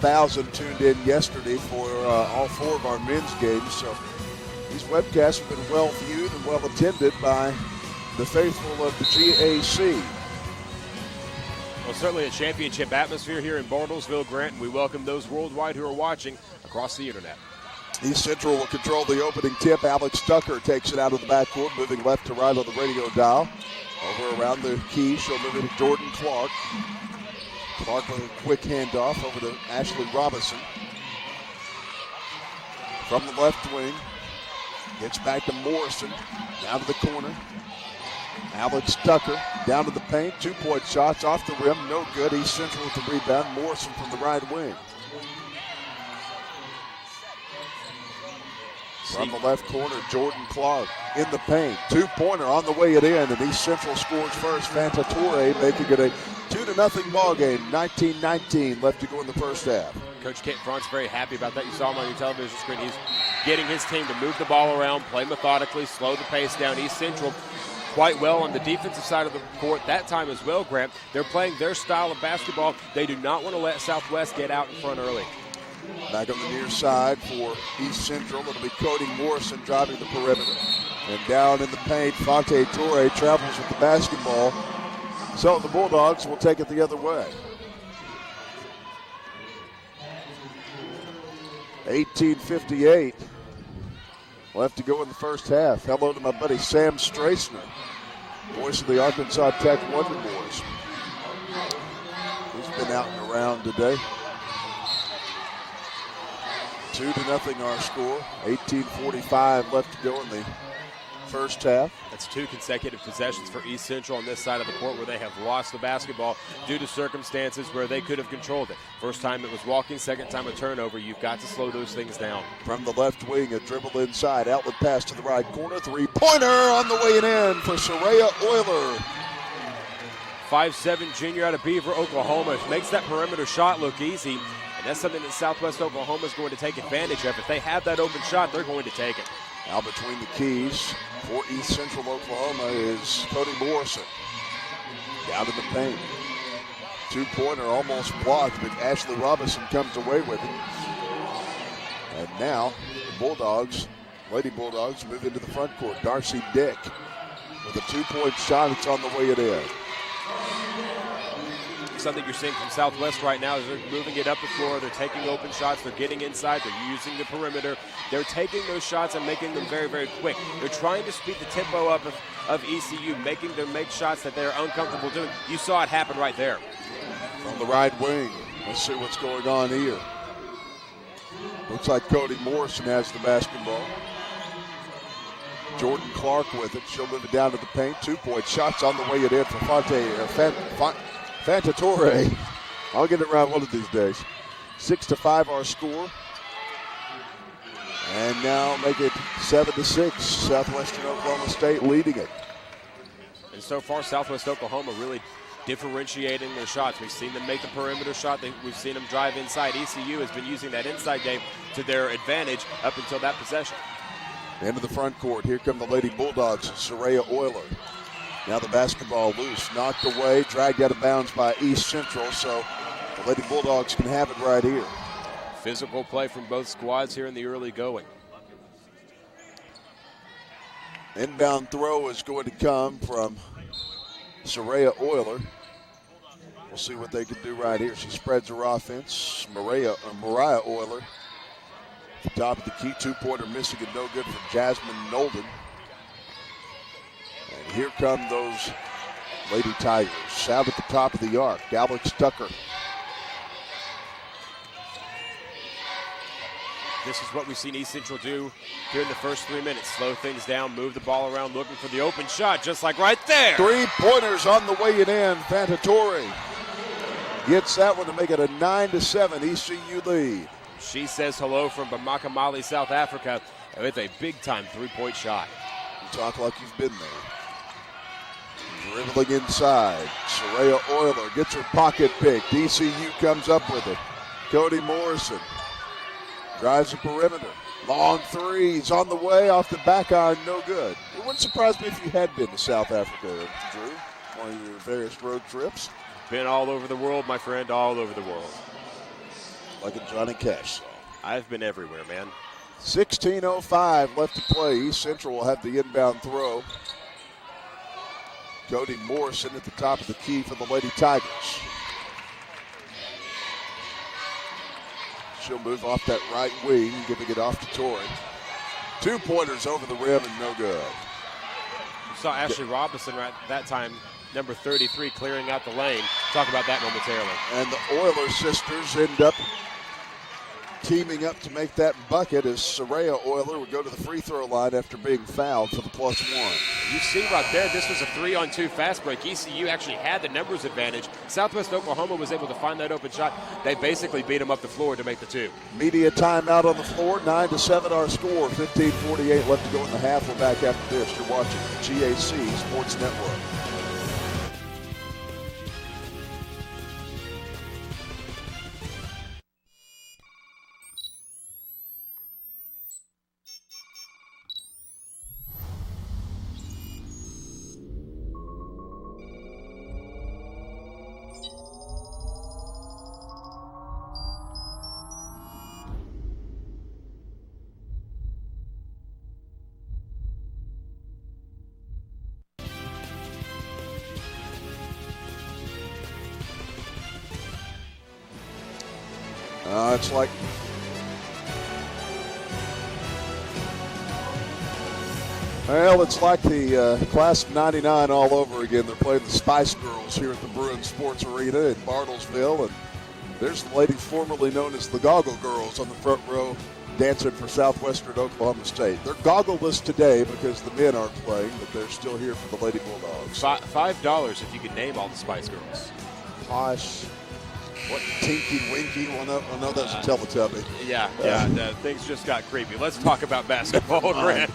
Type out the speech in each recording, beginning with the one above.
1,000 tuned in yesterday for all 4 of our men's games. So these webcasts have been well viewed and well attended by the faithful of the GAC. Well, certainly a championship atmosphere here in Bartlesville, Grant, and we welcome those worldwide who are watching across the internet. East Central will control the opening tip. Alex Tucker takes it out of the backcourt, moving left to right on the radio dial. Over around the key, she'll move it to Jordan Clark. Clark with a quick handoff over to Ashley Robinson. From the left wing, gets back to Morrison, down to the corner. Alex Tucker down to the paint, 2-point shots off the rim, no good. East Central with the rebound. Morrison from the right wing. From the left corner, Jordan Clark in the paint. 2-pointer on the way it in, and East Central scores first. Fanta Torre making it a 2-0 ball game. 19-19 left to go in the first half. Coach Kent Frank's very happy about that. You saw him on your television screen. He's getting his team to move the ball around, play methodically, slow the pace down. East Central quite well on the defensive side of the court that time as well, Grant. They're playing their style of basketball. They do not want to let Southwest get out in front early. Back on the near side for East Central. It'll be Cody Morrison driving the perimeter. And down in the paint, Fonte Torre travels with the basketball. So the Bulldogs will take it the other way. 18:58 left to go in the first half. Hello to my buddy Sam Strassner, voice of the Arkansas Tech Wonder Boys. He's been out and around today. 2-0 our score. 18:45 left to go in the first half. That's 2 consecutive possessions for East Central on this side of the court where they have lost the basketball due to circumstances where they could have controlled it. First time it was walking, second time a turnover. You've got to slow those things down. From the left wing, a dribble inside, outlet pass to the right corner, 3-pointer on the way in for Soraya Euler. 5'7" junior out of Beaver, Oklahoma, makes that perimeter shot look easy. And that's something that Southwest Oklahoma is going to take advantage of. If they have that open shot, they're going to take it. Out between the keys for East Central Oklahoma is Cody Morrison. Down to the paint. 2-pointer almost blocked, but Ashley Robinson comes away with it. And now the Bulldogs, Lady Bulldogs, move into the front court. Darcy Dick with a 2-point shot. It's on the way it in. Something you're seeing from Southwest right now is they're moving it up the floor. They're taking open shots. They're getting inside. They're using the perimeter. They're taking those shots and making them very, very quick. They're trying to speed the tempo up of ECU, making them make shots that they're uncomfortable doing. You saw it happen right there. On the right wing, let's see what's going on here. Looks like Cody Morrison has the basketball. Jordan Clark with it. She'll move it down to the paint. 2-point shots on the way it in for Fanta Torre. I'll get it right one of these days. 6-5 our score. And now make it 7-6. Southwestern Oklahoma State leading it. And so far, Southwest Oklahoma really differentiating their shots. We've seen them make the perimeter shot. We've seen them drive inside. ECU has been using that inside game to their advantage up until that possession. Into the front court. Here come the Lady Bulldogs. Soraya Euler. Now the basketball loose, knocked away, dragged out of bounds by East Central, so the Lady Bulldogs can have it right here. Physical play from both squads here in the early going. Inbound throw is going to come from Soraya Euler. We'll see what they can do right here. She spreads her offense. Mariah Euler. At the top of the key, 2-pointer missing and no good from Jasmine Nolden. And here come those Lady Tigers. Out at the top of the arc, Alex Tucker. This is what we've seen East Central do here in the first 3 minutes. Slow things down, move the ball around, looking for the open shot, just like right there. 3-pointers on the way in. Fanta Torre gets that one to make it a 9-7 ECU lead. She says hello from Bamaka Mali, South Africa, with a big-time 3-point shot. You talk like you've been there. Dribbling inside. Soraya Euler gets her pocket picked. ECU comes up with it. Cody Morrison drives the perimeter. Long threes on the way, off the back iron, no good. It wouldn't surprise me if you had been to South Africa, Drew, one of your various road trips. Been all over the world, my friend, all over the world. like a Johnny Cash song. I've been everywhere, man. 16:05 left to play. East Central will have the inbound throw. Cody Morrison at the top of the key for the Lady Tigers. She'll move off that right wing, giving it off to Torrey. 2-pointers over the rim and no good. You saw Ashley Robinson right that time, number 33, clearing out the lane. Talk about that momentarily. And the Oilers sisters end up teaming up to make that bucket as Soraya Oiler would go to the free throw line after being fouled for the +1. You see right there, this was a 3-on-2 fast break. ECU actually had the numbers advantage. Southwest Oklahoma was able to find that open shot. They basically beat them up the floor to make the 2. Media timeout on the floor, 9-7 our score, 15:48 left to go in the half. We're back after this. You're watching GAC Sports Network. It's like it's like the class of '99 all over again. They're playing the Spice Girls here at the Bruin Sports Arena in Bartlesville, and there's the ladies formerly known as the Goggle Girls on the front row dancing for Southwestern Oklahoma State. They're goggleless today because the men aren't playing, but they're still here for the Lady Bulldogs. $5 if you could name all the Spice Girls. Posh. What, Tinky Winky? Well, no, that's a Teletubby. Yeah, things just got creepy. Let's talk about basketball, Grant.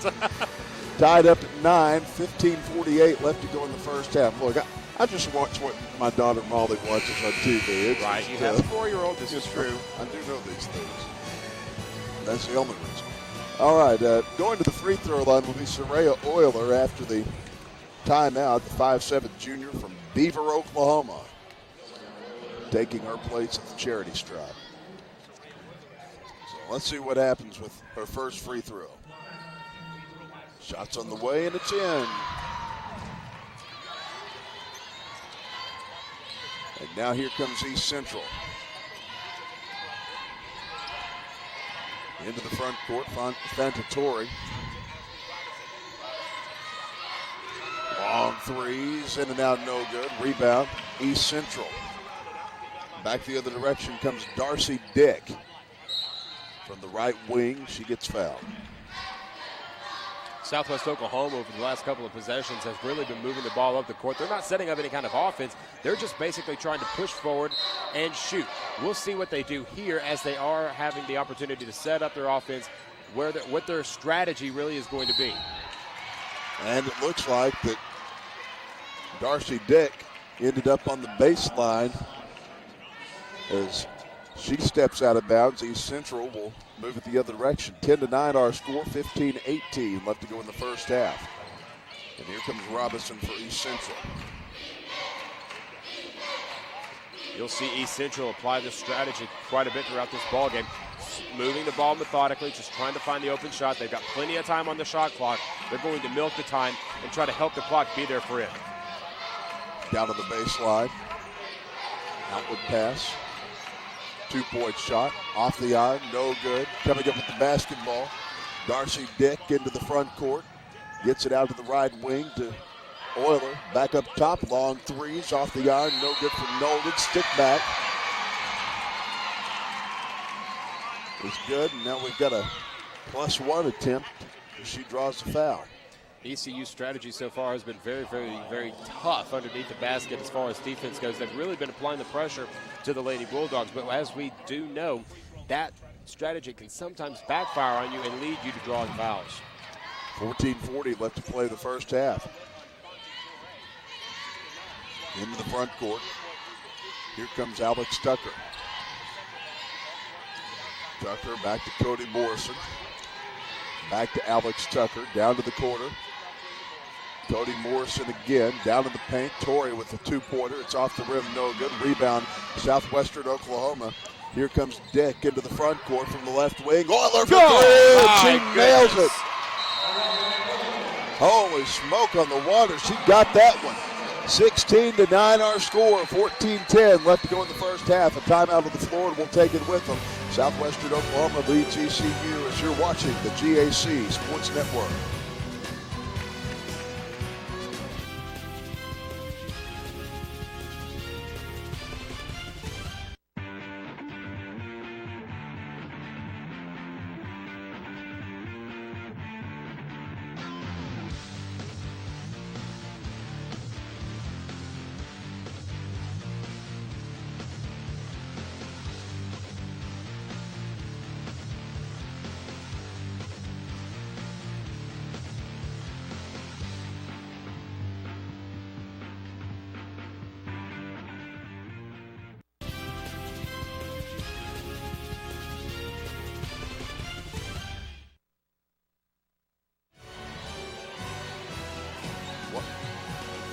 Tied up at 9, 15:48 left to go in the first half. Look, I just watch what my daughter Molly watches on TV. It's right, you have a 4-year-old. This is true. I do know these things. That's the only reason. All right, going to the free throw line will be Soraya Oiler after the timeout, the 5'7" junior from Beaver, Oklahoma, taking her place at the charity stripe. So let's see what happens with her first free throw. Shots on the way, and it's in. And now here comes East Central. Into the front court, Fantatori. Long threes, in and out, no good. Rebound, East Central. Back the other direction comes Darcy Dick. From the right wing, she gets fouled. Southwest Oklahoma over the last couple of possessions has really been moving the ball up the court. They're not setting up any kind of offense. They're just basically trying to push forward and shoot. We'll see what they do here as they are having the opportunity to set up their offense, what their strategy really is going to be. And it looks like that Darcy Dick ended up on the baseline as she steps out of bounds. East Central will move it the other direction. 10-9 our score, 15-18 left to go in the first half. And here comes Robinson for East Central. You'll see East Central apply this strategy quite a bit throughout this ball game. Moving the ball methodically, just trying to find the open shot. They've got plenty of time on the shot clock. They're going to milk the time and try to help the clock be there for it. Down to the baseline. Outward pass. 2-point shot. Off the iron. No good. Coming up with the basketball. Darcy Dick into the front court. Gets it out to the right wing to Oiler. Back up top. Long threes. Off the iron. No good from Nolden. Stick back. It's good. And now we've got a +1 attempt. She draws the foul. ECU's strategy so far has been very, very, very tough underneath the basket as far as defense goes. They've really been applying the pressure to the Lady Bulldogs, but as we do know, that strategy can sometimes backfire on you and lead you to drawing fouls. 14:40 left to play the first half. Into the front court. Here comes Alex Tucker. Tucker back to Cody Morrison. Back to Alex Tucker, down to the corner. Cody Morrison again, down in the paint. Torrey with the 2-pointer. It's off the rim, no good. Rebound, Southwestern Oklahoma. Here comes Dick into the front court from the left wing. Euler for Oh, three, and she nails goodness. it. Holy smoke on the water. She got that one. 16-9 our score. 14-10 left to go in the first half. A timeout on the floor, and we'll take it with them. Southwestern Oklahoma leads ECU as you're watching the GAC Sports Network.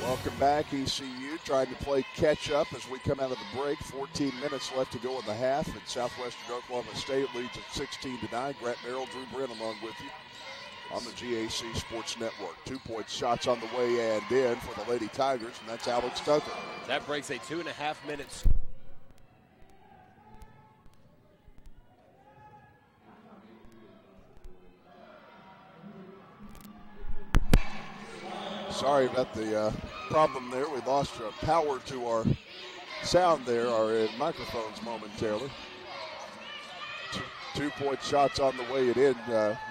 Welcome back, ECU, trying to play catch-up as we come out of the break. 14 minutes left to go in the half, and Southwestern Oklahoma State leads at 16-9. Grant Merrill, Drew Brent along with you on the GAC Sports Network. 2-point shots on the way and in for the Lady Tigers, and that's Alex Tucker. That breaks a 2.5 minutes. Sorry about the problem there. We lost power to our sound there, our microphones momentarily. 2-point shots on the way it in.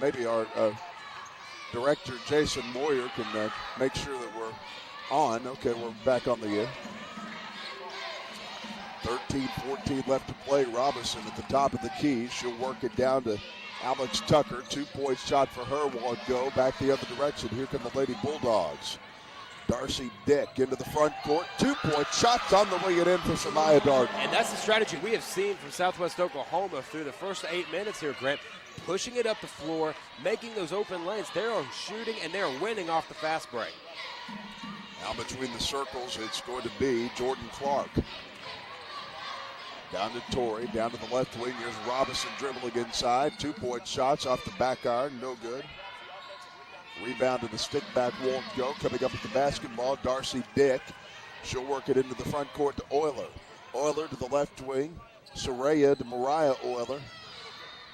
Maybe our director, Jason Moyer, can make sure that we're on. Okay, we're back on the air. 13-14 left to play. Robinson at the top of the key. She'll work it down to Alex Tucker. 2-point shot for her won't go. Back the other direction. Here come the Lady Bulldogs. Darcy Dick into the front court. 2-point shots on the way it in for Samaya Darden. And that's the strategy we have seen from Southwest Oklahoma through the first 8 minutes here, Grant. Pushing it up the floor, making those open lanes. They are shooting and they're winning off the fast break. Now between the circles, it's going to be Jordan Clark. Down to Torrey, down to the left wing. Here's Robinson dribbling inside. 2-point shots off the back iron, no good. Rebound to the stick back won't go. Coming up with the basketball, Darcy Dick. She'll work it into the front court to Euler. Euler to the left wing. Soraya to Mariah Euler.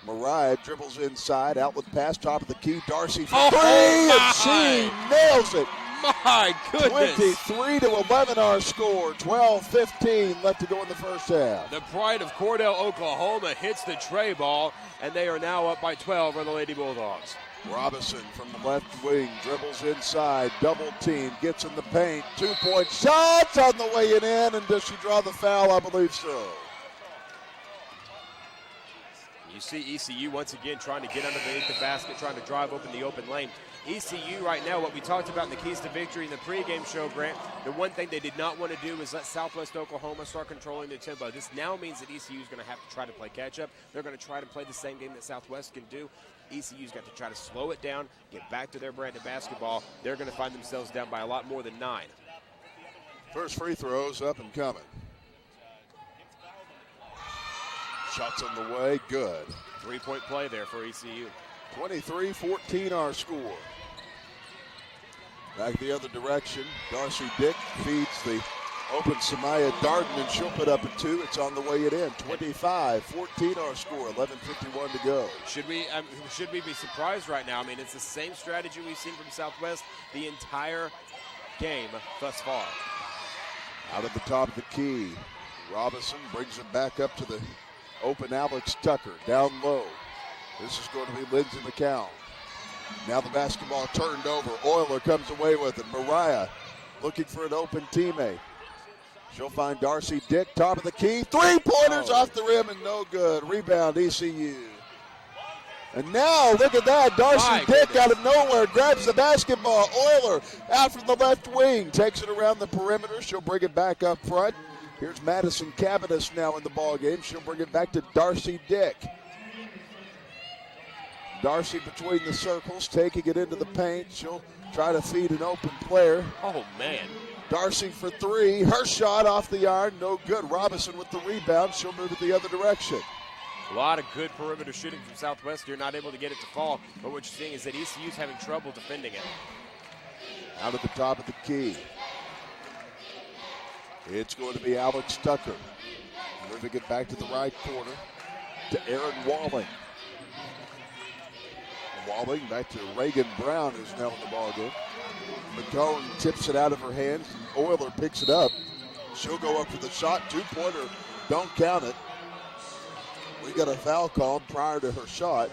Mariah dribbles inside, outlet pass, top of the key. Darcy for three, and she nails it. My goodness. 23-11 our score. 12-15 left to go in the first half. The pride of Cordell, Oklahoma hits the tray ball, and they are now up by 12 for the Lady Bulldogs. Robinson from the left wing dribbles inside, double team, gets in the paint. 2-point shots on the way in, and does she draw the foul? I believe so. You see ECU once again trying to get underneath the basket, trying to drive open the open lane. ECU right now, what we talked about in the keys to victory in the pregame show, Grant, the one thing they did not want to do is let Southwest Oklahoma start controlling the tempo. This now means that ECU is going to have to try to play catch-up. They're going to try to play the same game that Southwest can do. ECU's got to try to slow it down, get back to their brand of basketball. They're going to find themselves down by a lot more than 9. First free throws up and coming. Shots on the way, good. 3-point play there for ECU. 23-14 our score. Back the other direction, Darcy Dick feeds the open Samaya Darden, and she'll put up a 2. It's on the way it in. 25-14 our score, 11:51 to go. Should we be surprised right now? I mean, it's the same strategy we've seen from Southwest the entire game thus far. Out at the top of the key, Robinson brings it back up to the open Alex Tucker, down low. This is going to be Lindsey McCown. Now the basketball turned over. Euler comes away with it. Mariah looking for an open teammate. She'll find Darcy Dick, top of the key. 3-pointers off the rim and no good. Rebound ECU. And now, look at that. Darcy Dick out of nowhere grabs the basketball. Euler out from the left wing. Takes it around the perimeter. She'll bring it back up front. Here's Madison Cavanis now in the ballgame. She'll bring it back to Darcy Dick. Darcy between the circles, taking it into the paint. She'll try to feed an open player. Oh, man. Darcy for three. Her shot off the iron, no good. Robinson with the rebound. She'll move it the other direction. A lot of good perimeter shooting from Southwestern. Not able to get it to fall, but what you're seeing is that ECU's having trouble defending it. Out at the top of the key. It's going to be Alex Tucker. Moving it back to the right corner to Aaron Walling. Walling back to Reagan Brown, who's now in the ballgame. McCone tips it out of her hands. Euler picks it up. She'll go up for the shot. Two-pointer. Don't count it. We got a foul called prior to her shot.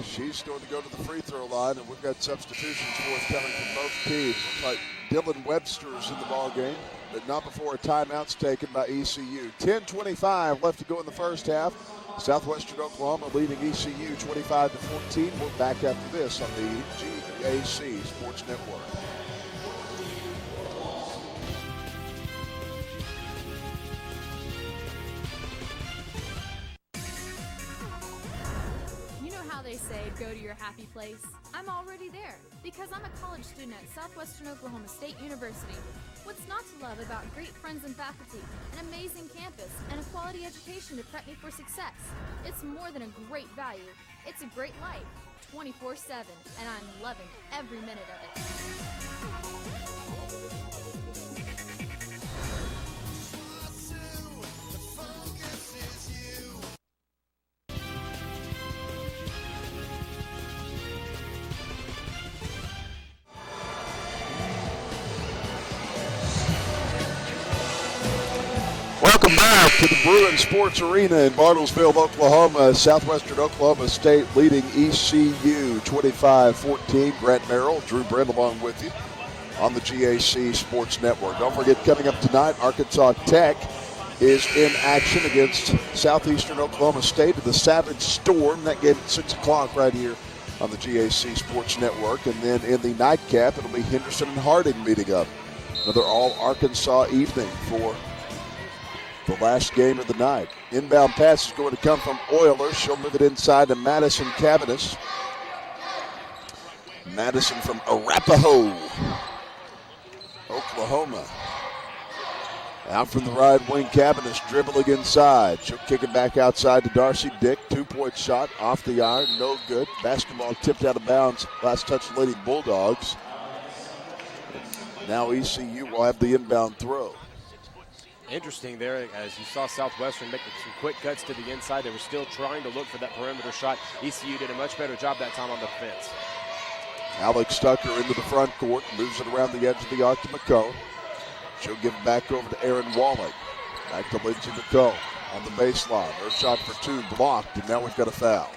She's going to go to the free throw line, and we've got substitutions forthcoming from both teams. Looks like Dylan Webster's in the ballgame, but not before a timeout's taken by ECU. 10:25 left to go in the first half. Southwestern Oklahoma leading ECU 25-14. We're back after this on the GAC Sports Network. They say go to your happy place. I'm already there because I'm a college student at Southwestern Oklahoma State University. What's not to love about great friends and faculty, an amazing campus, and a quality education to prep me for success? It's more than a great value. It's a great life, 24/7, and I'm loving every minute of it. Welcome back to the Bruin Sports Arena in Bartlesville, Oklahoma. Southwestern Oklahoma State leading ECU 25-14. Grant Merrill, Drew Brent along with you on the GAC Sports Network. Don't forget, coming up tonight, Arkansas Tech is in action against Southeastern Oklahoma State at the Savage Storm. That game at 6 o'clock right here on the GAC Sports Network. And then in the nightcap, it'll be Henderson and Harding meeting up. Another all-Arkansas evening for the last game of the night. Inbound pass is going to come from Euler. She'll move it inside to Madison Cavanis. Madison from Arapahoe, Oklahoma. Out from the right wing, Cavanis dribbling inside. She'll kick it back outside to Darcy Dick. 2-point shot off the iron, no good. Basketball tipped out of bounds. Last touch, Lady Bulldogs. Now ECU will have the inbound throw. Interesting there, as you saw Southwestern making some quick cuts to the inside. They were still trying to look for that perimeter shot. ECU did a much better job that time on the defense. Alex Tucker into the front court, moves it around the edge of the arc to McCone. She'll give it back over to Aaron Walling. Back to Lindsey McCone on the baseline. Her shot for two blocked, and now we've got a foul.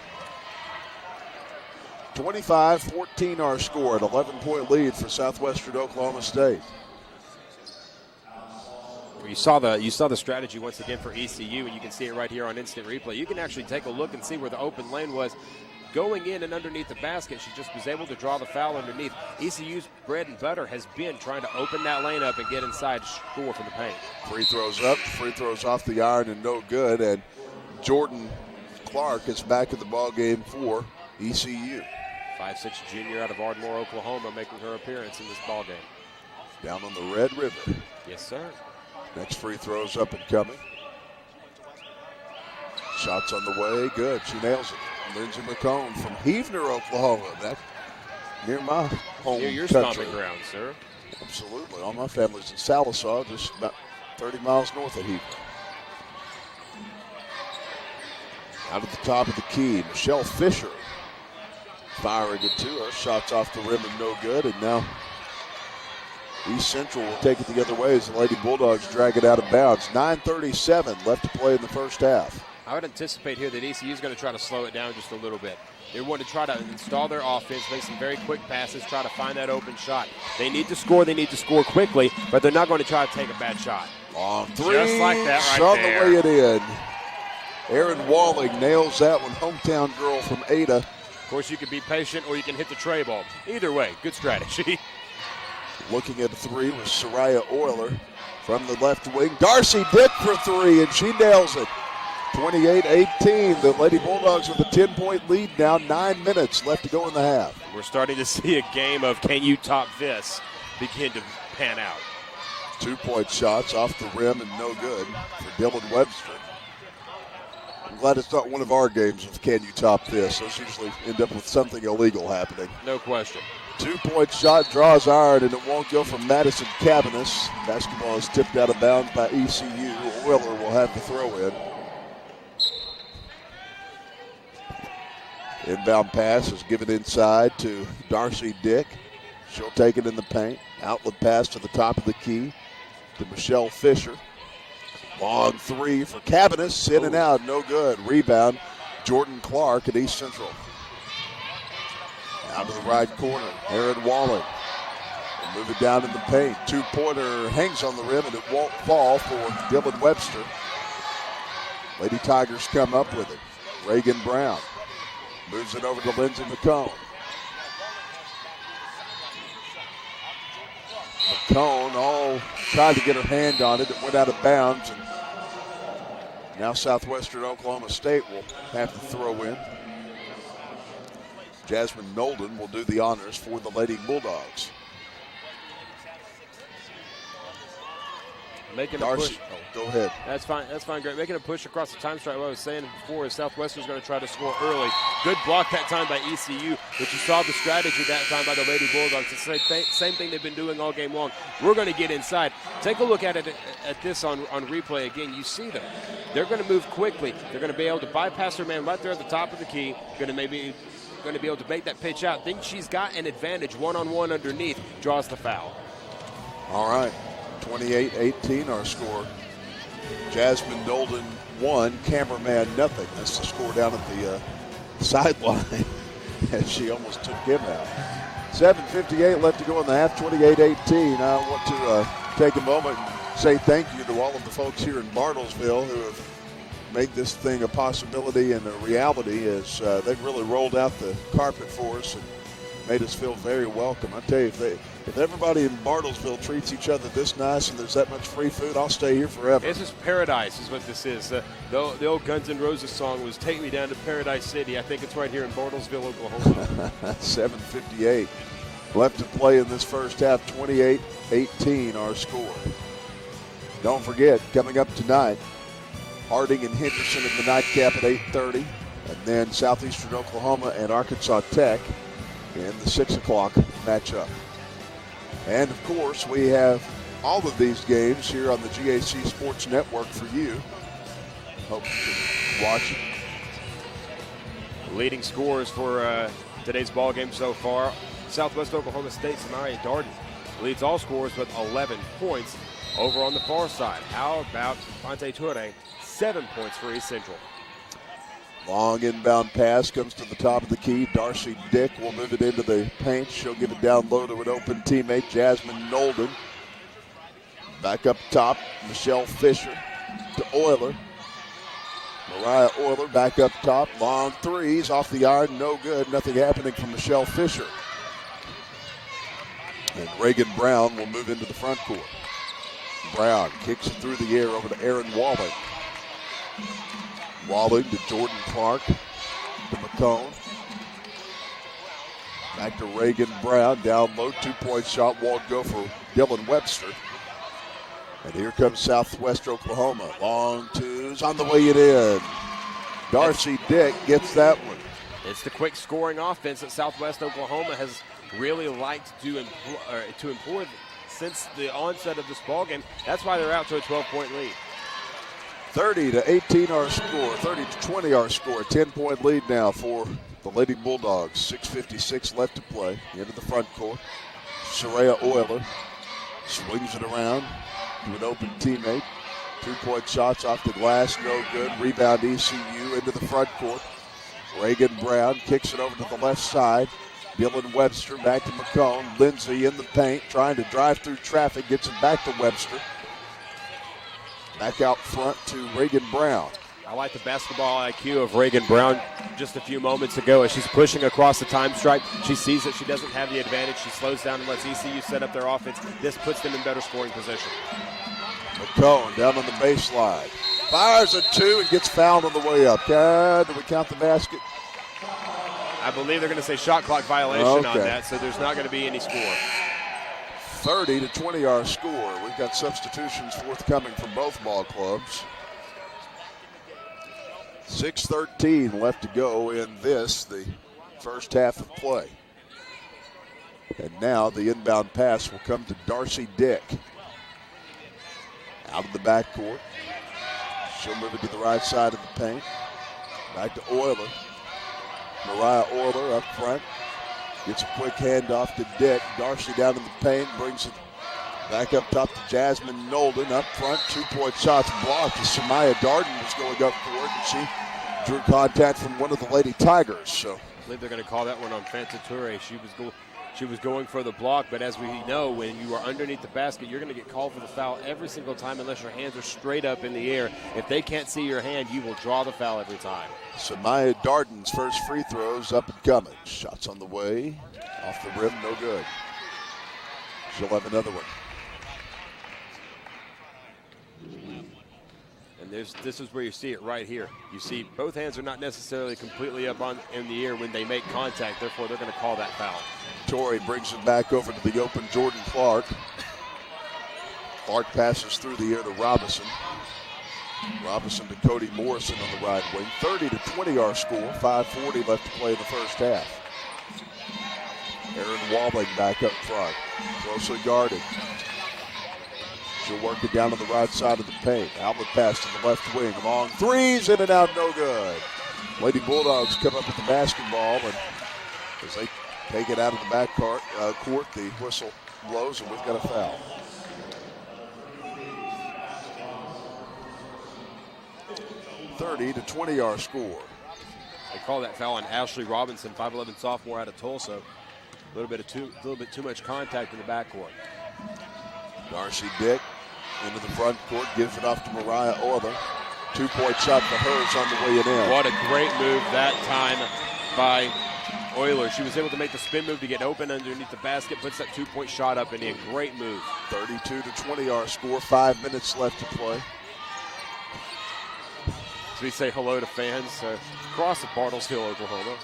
25-14 our score, an 11-point lead for Southwestern Oklahoma State. You saw the strategy once again for ECU, and you can see it right here on instant replay. You can actually take a look and see where the open lane was. Going in and underneath the basket, she just was able to draw the foul underneath. ECU's bread and butter has been trying to open that lane up and get inside, score from the paint. Free throws up, free throws off the iron, and no good. And Jordan Clark is back in the ballgame for ECU. 5'6" junior out of Ardmore, Oklahoma, making her appearance in this ballgame. Down on the Red River. Yes, sir. Next free throw's up and coming. Shots on the way, good. She nails it. Lindsey McCone from Heavener, Oklahoma. That near my home near your country. stomping ground, sir. Absolutely. All my family's in Sallisaw, just about 30 miles north of Heavener. Out at the top of the key, Michelle Fisher firing it to her. Shots off the rim and no good, and now East Central will take it the other way as the Lady Bulldogs drag it out of bounds. 9:37 left to play in the first half. I would anticipate here that ECU is going to try to slow it down just a little bit. They want to try to install their offense, make some very quick passes, try to find that open shot. They need to score quickly, but they're not going to try to take a bad shot. Long three, just like that right saw there. the way it in. Aaron Walling nails that one, hometown girl from Ada. Of course, you can be patient or you can hit the tray ball. Either way, good strategy. Looking at a three was Soraya Euler from the left wing. Darcy Dick for three, and she nails it. 28-18. The Lady Bulldogs with a 10-point lead now. 9 minutes left to go in the half. We're starting to see a game of can you top this? begin to pan out. 2-point shots off the rim and no good for Dylan Webster. I'm glad it's not one of our games of can you top this. Those usually end up with something illegal happening. No question. 2-point shot draws iron, and it won't go from Madison Cavanis. Basketball is tipped out of bounds by ECU. Willer will have the throw in. Inbound pass is given inside to Darcy Dick. She'll take it in the paint. Outlet pass to the top of the key to Michelle Fisher. Long three for Cavanis. In and out, no good. Rebound, Jordan Clark at East Central. Out to the right corner, Aaron Walling. We'll move it down in the paint. 2-pointer hangs on the rim, and it won't fall for Dylan Webster. Lady Tigers come up with it. Reagan Brown moves it over to Lindsay McCone. McCone all tried to get her hand on it. It went out of bounds, and now Southwestern Oklahoma State will have to throw in. Jasmine Nolden will do the honors for the Lady Bulldogs. Making Darcy, a push. go ahead. That's fine, great. Making a push across the time stripe. What I was saying before is Southwestern's going to try to score early. Good block that time by ECU, but you saw the strategy that time by the Lady Bulldogs. The same thing they've been doing all game long. We're going to get inside. Take a look at it at this on replay again. You see them. They're going to move quickly. They're going to be able to bypass their man right there at the top of the key. Going to be able to make that pitch out. Think she's got an advantage one-on-one underneath. Draws the foul. All right. 28-18 our score. Jasmine Nolden 1, Cameraman nothing. That's the score down at the sideline as she almost took him out. 7:58 left to go in the half, 28-18. I want to take a moment and say thank you to all of the folks here in Bartlesville who have made this thing a possibility and a reality as they've really rolled out the carpet for us and made us feel very welcome. I tell you, if everybody in Bartlesville treats each other this nice and there's that much free food, I'll stay here forever. This is paradise is what this is. The old Guns N' Roses song was Take Me Down to Paradise City. I think it's right here in Bartlesville, Oklahoma. 7:58 left to play in this first half, 28-18 our score. Don't forget, coming up tonight, Harding and Henderson in the nightcap at 8:30, and then Southeastern Oklahoma and Arkansas Tech in the 6 o'clock matchup. And of course, we have all of these games here on the GAC Sports Network for you. Hope you can watch it. Leading scorers for today's ball game so far, Southwest Oklahoma State's Samaria Darden leads all scorers with 11 points. Over on the far side, how about Fonte Toure? 7 points for East Central. Long inbound pass comes to the top of the key. Darcy Dick will move it into the paint. She'll give it down low to an open teammate, Jasmine Nolden. Back up top, Michelle Fisher to Euler. Mariah Euler back up top. Long threes off the iron, no good. Nothing happening from Michelle Fisher. And Reagan Brown will move into the front court. Brown kicks it through the air over to Aaron Walling. Walling to Jordan Clark, to McCone. Back to Reagan Brown, down low, 2-point shot, won't go for Dylan Webster. And here comes Southwest Oklahoma. Long twos on the way it in. Darcy Dick gets that one. It's the quick scoring offense that Southwest Oklahoma has really liked to employ since the onset of this ballgame. That's why they're out to a 12-point lead. 30-18 our score, 30-20 our score. 10-point lead now for the Lady Bulldogs. 6:56 left to play. Into the front court. Saraya Euler swings it around to an open teammate. 2-point shots off the glass, no good. Rebound ECU into the front court. Reagan Brown kicks it over to the left side. Dylan Webster back to McCone. Lindsay in the paint, trying to drive through traffic, gets it back to Webster. Back out front to Reagan Brown. I like the basketball IQ of Reagan Brown just a few moments ago as she's pushing across the time stripe. She sees that she doesn't have the advantage. She slows down and lets ECU set up their offense. This puts them in better scoring position. McCone down on the baseline. Fires a two and gets fouled on the way up. Do we count the basket? I believe they're going to say shot clock violation on that, so there's not going to be any score. 30-20 our score. We've got substitutions forthcoming from both ball clubs. 6:13 left to go in the first half of play. And now the inbound pass will come to Darcy Dick. Out of the backcourt. She'll move it to the right side of the paint. Back to Euler. Mariah Euler up front. Gets a quick handoff to Dick. Darcy down in the paint. Brings it back up top to Jasmine Nolden. Up front, 2-point shots blocked. Samaya Darden was going up for it, and she drew contact from one of the Lady Tigers. So I believe they're going to call that one on Fanta Toure. She was going for the block, but as we know, when you are underneath the basket, you're going to get called for the foul every single time unless your hands are straight up in the air. If they can't see your hand, you will draw the foul every time. Samaya Darden's first free throws up and coming. Shots on the way. Off the rim, no good. She'll have another one. And this is where you see it right here. You see both hands are not necessarily completely up in the air when they make contact. Therefore, they're going to call that foul. Torrey brings it back over to the open Jordan Clark. Clark passes through the air to Robinson. Robinson to Cody Morrison on the right wing. 30-20 our score. 5:40 left to play in the first half. Erin Walling back up front. Closely guarded. She'll work it down to the right side of the paint. Outlet pass to the left wing. Long threes, in and out, no good. Lady Bulldogs come up with the basketball, and as they take it out of the back court, the whistle blows, and we've got a foul. $30-20 our score. They call that foul on Ashley Robinson, 5'11" sophomore out of Tulsa. A little bit too much contact in the backcourt. Darcy Dick into the front court, gives it off to Mariah Euler. 2-point shot for hers on the way in. What a great move that time by Euler. She was able to make the spin move to get open underneath the basket, puts that 2-point shot up and in. Great move. 32-20 our score. 5 minutes left to play. So we say hello to fans across the Bartles Hill, Oklahoma.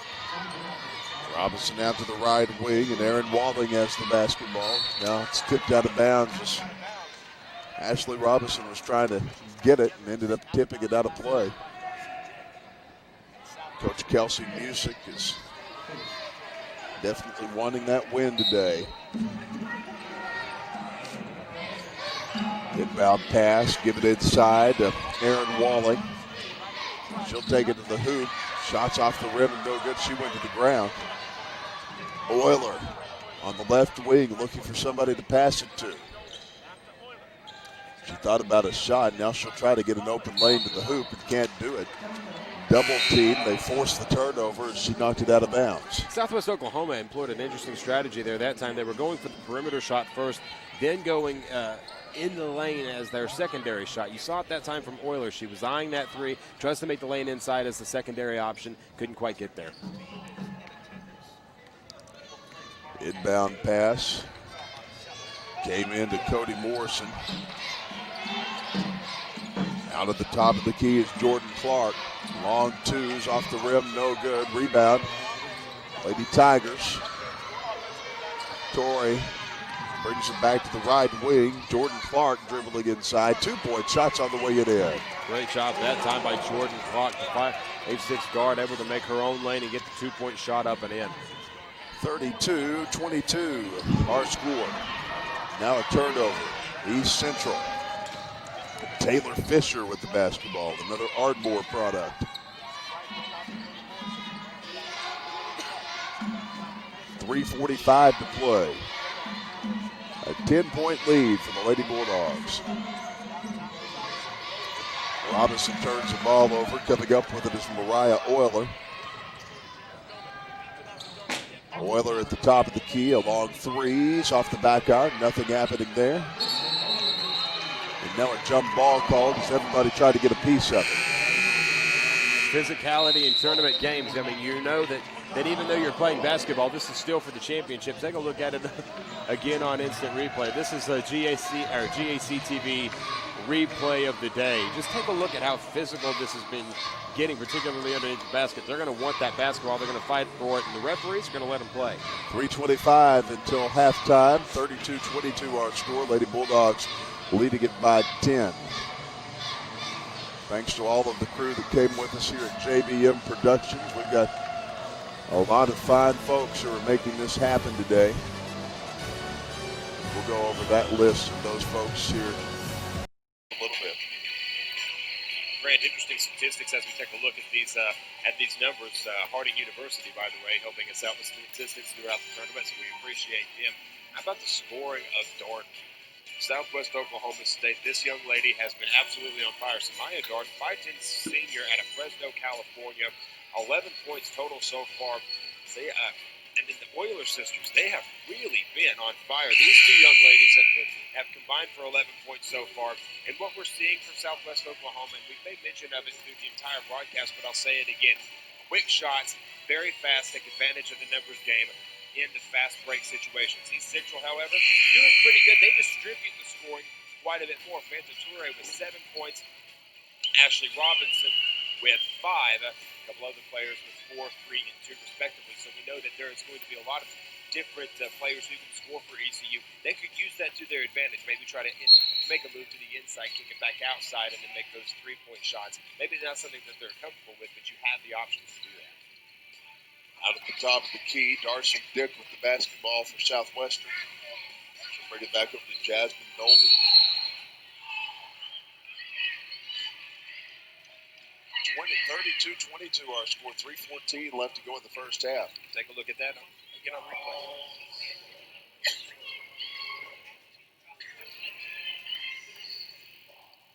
Robinson out to the right wing, and Erin Walling has the basketball. Now it's tipped out of bounds. Ashley Robinson was trying to get it and ended up tipping it out of play. Coach Kelsey Music is definitely wanting that win today. Inbound pass, give it inside to Erin Walling. She'll take it to the hoop. Shots off the rim and no good. She went to the ground. Euler on the left wing looking for somebody to pass it to. She thought about a shot. Now she'll try to get an open lane to the hoop and can't do it. Double team. They forced the turnover as she knocked it out of bounds. Southwest Oklahoma employed an interesting strategy there that time. They were going for the perimeter shot first, then going in the lane as their secondary shot. You saw it that time from Euler. She was eyeing that three, tries to make the lane inside as the secondary option. Couldn't quite get there. Inbound pass came in to Cody Morrison. Out at the top of the key is Jordan Clark. Long twos off the rim, no good. Rebound, Lady Tigers. Torrey brings it back to the right wing. Jordan Clark dribbling inside. 2-point shots on the way it in. Great job that time by Jordan Clark, the 5'6" guard, able to make her own lane and get the 2-point shot up and in. 32-22, our score. Now a turnover. East Central. Taylor Fisher with the basketball, another Ardmore product. 3:45 to play. A 10-point lead for the Lady Bulldogs. Robinson turns the ball over. Coming up with it is Mariah Euler. Euler at the top of the key, a long threes off the back iron. Nothing happening there. And now a jump ball called as everybody tried to get a piece of it. Physicality in tournament games. I mean, you know that even though you're playing basketball, this is still for the championship. Take a look at it again on instant replay. This is a GAC TV replay of the day. Just take a look at how physical this has been getting, particularly underneath the basket. They're going to want that basketball. They're going to fight for it, and the referees are going to let them play. 3:25 until halftime. 32-22 our score. Lady Bulldogs leading it by 10. Thanks to all of the crew that came with us here at JBM Productions. We've got a lot of fine folks who are making this happen today. We'll go over that list of those folks here a little bit. Grant, interesting statistics as we take a look at these numbers. Harding University, by the way, helping us out with statistics throughout the tournament, so we appreciate them. How about the scoring of Darden? Southwest Oklahoma State, this young lady has been absolutely on fire. Samaya Darden, 5'10" senior out of Fresno, California, 11 points total so far. And then the Oiler sisters, they have really been on fire. These two young ladies have combined for 11 points so far. And what we're seeing from Southwest Oklahoma, and we've made mention of it through the entire broadcast, but I'll say it again. Quick shots, very fast, take advantage of the numbers game in the fast break situations. East Central, however, doing pretty good. They distribute the scoring quite a bit more. Fanta Toure with 7 points. Ashley Robinson with 5. A couple other players with 4, 3, and 2 respectively. So we know that there is going to be a lot of different players who can score for ECU. They could use that to their advantage. Maybe try to make a move to the inside, kick it back outside, and then make those 3-point shots. Maybe it's not something that they're comfortable with, but you have the options to do that. Out at the top of the key, Darcy Dick with the basketball for Southwestern. She'll bring it back over to Jasmine Golden. 32-22 our score. 3:14 left to go in the first half. Take a look at that again on replay.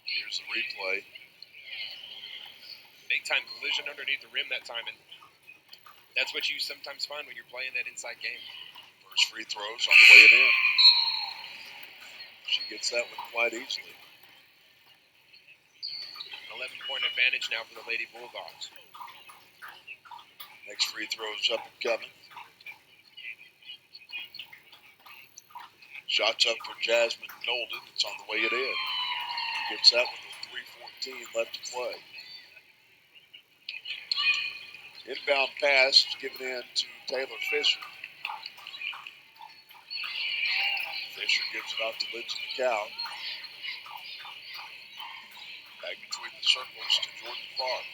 Here's the replay. Big time collision underneath the rim that time, and that's what you sometimes find when you're playing that inside game. First free throws on the way it in. She gets that one quite easily. 11-point advantage now for the Lady Bulldogs. Next free throws up and coming. Shots up for Jasmine Golden. It's on the way it in. She gets that one with 3:14 left to play. Inbound pass given in to Taylor Fisher. Fisher gives it out to Lindsay McCown. Back between the circles to Jordan Clark.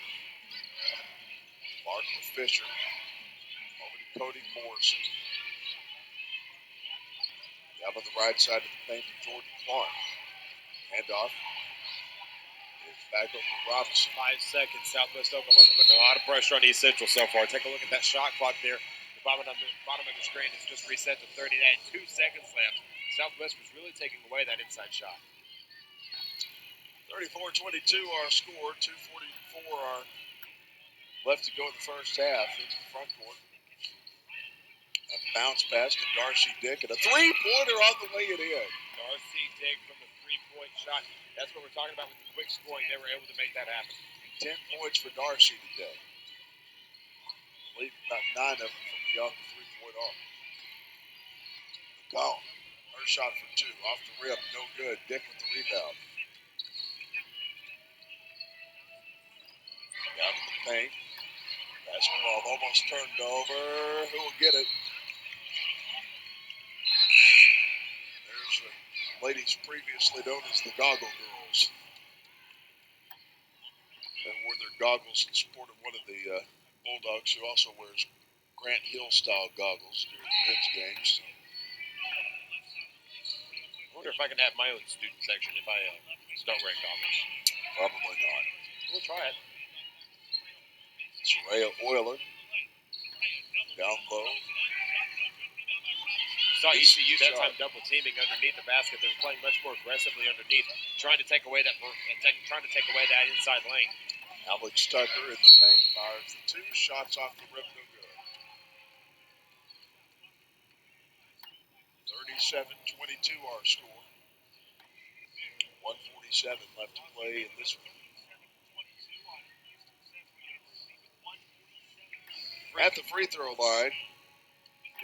Clark with Fisher. Over to Cody Morrison. Down on the right side of the paint to Jordan Clark. Handoff. It's back over to Robinson. 5 seconds. Southwest Oklahoma putting a lot of pressure on East Central so far. Take a look at that shot clock there. The bottom of the screen is just reset to 39. 2 seconds left. Southwest was really taking away that inside shot. 34-22 our score. 2:44 are left to go in the first half. Into the front court. A bounce pass to Darcy Dick and a three-pointer on the way it in. Darcy Dick from the 3-point shot. That's what we're talking about with the quick scoring. They were able to make that happen. 10 points for Darcy today. I believe about 9 of them from beyond the 3-point arc. McCall, her shot for 2. Off the rim, no good. Dick with the rebound. Down in the paint. Basketball almost turned over. Who will get it? There's the ladies previously known as the Goggle Girls. And wore their goggles in support of one of the Bulldogs who also wears Grant Hill style goggles during the men's games. I wonder if I can have my own student section if I start wearing goggles. Probably not. We'll try it. Soraya Euler down low. Saw ECU that time double teaming underneath the basket. They were playing much more aggressively underneath, trying to take away that inside lane. Alex Tucker in the paint fires the 2 shots off the rim, no good. 37-22 our score. 1:47 left to play in this one. At the free throw line,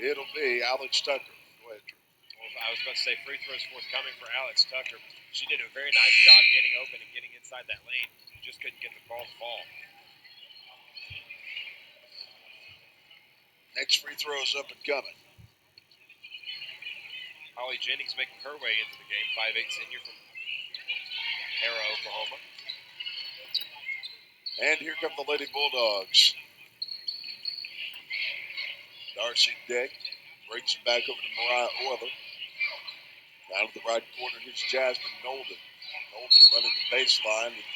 it'll be Alex Tucker. Go ahead, Drew. Well, I was about to say free throws forthcoming for Alex Tucker. She did a very nice job getting open and getting inside that lane. Just couldn't get the ball to fall. Next free throw is up and coming. Holly Jennings making her way into the game, 5'8" senior from Hera, Oklahoma. And here come the Lady Bulldogs. Darcy Dick brings it back over to Mariah Euler. Down to the right corner, here's Jasmine Nolden. Nolden running the baseline and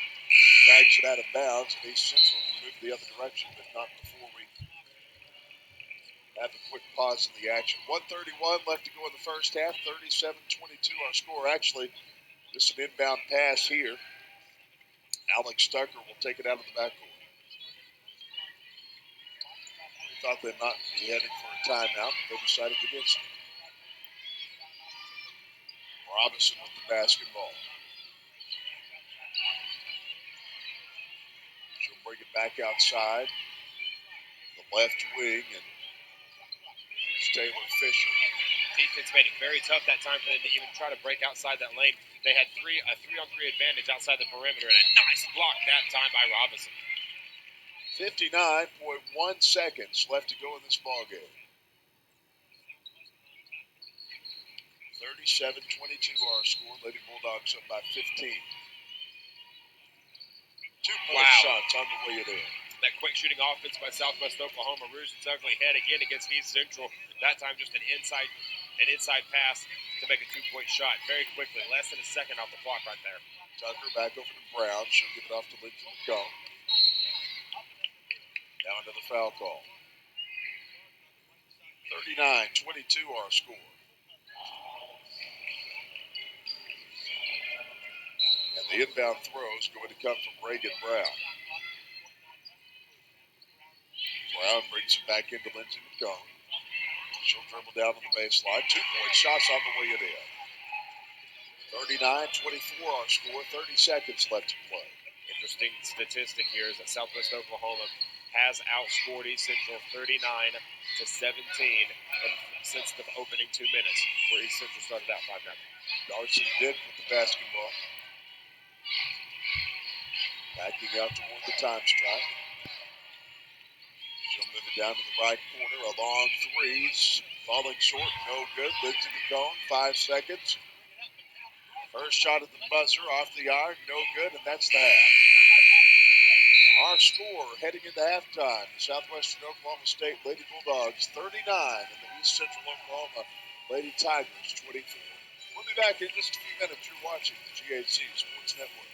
drags it out of bounds. And East Central can move the other direction, but not before we have a quick pause in the action. 1:31 left to go in the first half. 37-22 our score. Actually, just an inbound pass here. Alex Tucker will take it out of the backcourt. We thought they might be headed for a timeout, but they decided against it. Robinson with the basketball. She'll bring it back outside. The left wing, and here's Taylor Fisher. Defense made it very tough that time for them to even try to break outside that lane. They had a 3-on-3 advantage outside the perimeter, and a nice block that time by Robinson. 59.1 seconds left to go in this ballgame. 37-22 our score. Lady Bulldogs up by 15. 2-point shots on the way in. That quick shooting offense by Southwest Oklahoma rears its ugly head again against East Central. That time just an inside pass to make a 2-point shot very quickly. Less than a second off the clock right there. Tucker back over to Brown. She'll give it off to Lindsay McComb. Down to the foul call. 39-22 our score. And the inbound throw is going to come from Reagan Brown. Brown brings it back into Lindsay McComb. She'll dribble down to the baseline. 2-point shots on the way it in. 39-24 our score. 30 seconds left to play. Interesting statistic here is that Southwest Oklahoma has outscored East Central 39-17 since the opening 2 minutes, where East Central started out 5-0. Darcy Dick with the basketball. Backing out toward the time strike. She'll move it down to the right corner. A long threes. Falling short, no good. Lindsay McComb, 5 seconds. First shot at the buzzer, off the iron, no good, and that's the half. Our score heading into halftime, the Southwestern Oklahoma State Lady Bulldogs 39 and the East Central Oklahoma Lady Tigers 24. We'll be back in just a few minutes. You're watching the GAC Sports Network.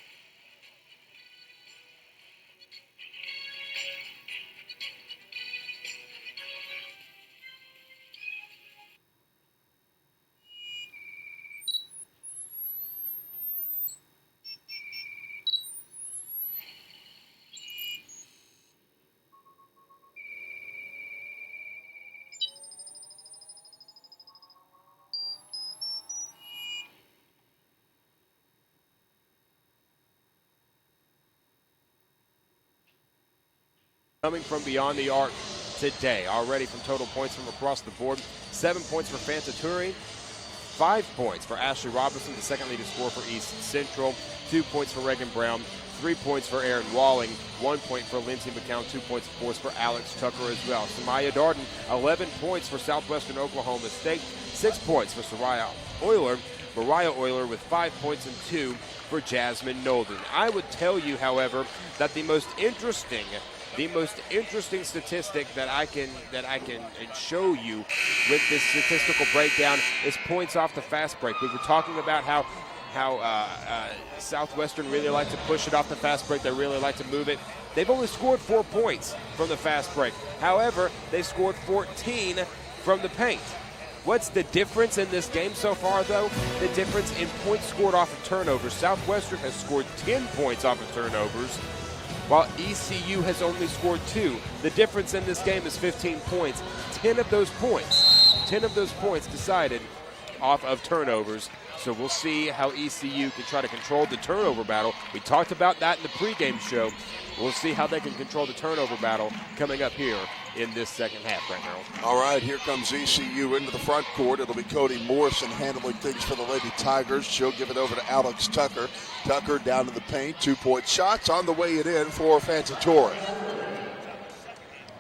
Coming from beyond the arc today, already from total points from across the board. 7 points for Fanta Turi, 5 points for Ashley Robinson, the second leading scorer for East Central, 2 points for Reagan Brown, 3 points for Erin Walling, 1 point for Lindsay McCown, 2 points, of course, for Alex Tucker as well. Samaya Darden, 11 points for Southwestern Oklahoma State, 6 points for Mariah Euler with 5 points and 2 for Jasmine Nolden. I would tell you, however, that the most interesting statistic that I can show you with this statistical breakdown is points off the fast break. We were talking about how Southwestern really like to push it off the fast break. They really like to move it. They've only scored 4 points from the fast break. However, they scored 14 from the paint. What's the difference in this game so far, though? The difference in points scored off of turnovers. Southwestern has scored 10 points off of turnovers, while ECU has only scored 2. The difference in this game is 15 points. 10 of those points decided off of turnovers. So we'll see how ECU can try to control the turnover battle. We talked about that in the pregame show. We'll see how they can control the turnover battle coming up here in this second half, right, Harold? All right, here comes ECU into the front court. It'll be Cody Morrison handling things for the Lady Tigers. She'll give it over to Alex Tucker. Tucker down to the paint. 2-point shots on the way it in for Fantatori.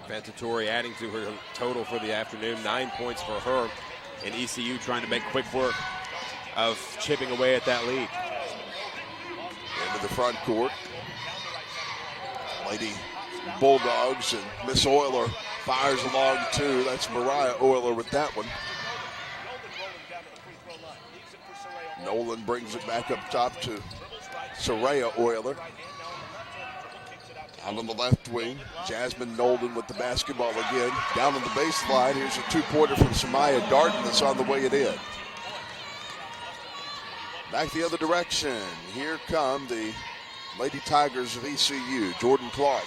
Fantatori adding to her total for the afternoon. 9 points for her. And ECU trying to make quick work of chipping away at that lead. Into the front court. Lady Bulldogs and Miss Euler fires along too. That's Mariah Euler with that one. Nolan brings it back up top to Soraya Euler. Out on the left wing, Jasmine Nolan with the basketball again. Down on the baseline, here's a two-pointer from Samaya Darden that's on the way it in. Back the other direction. Here come the Lady Tigers of ECU. Jordan Clark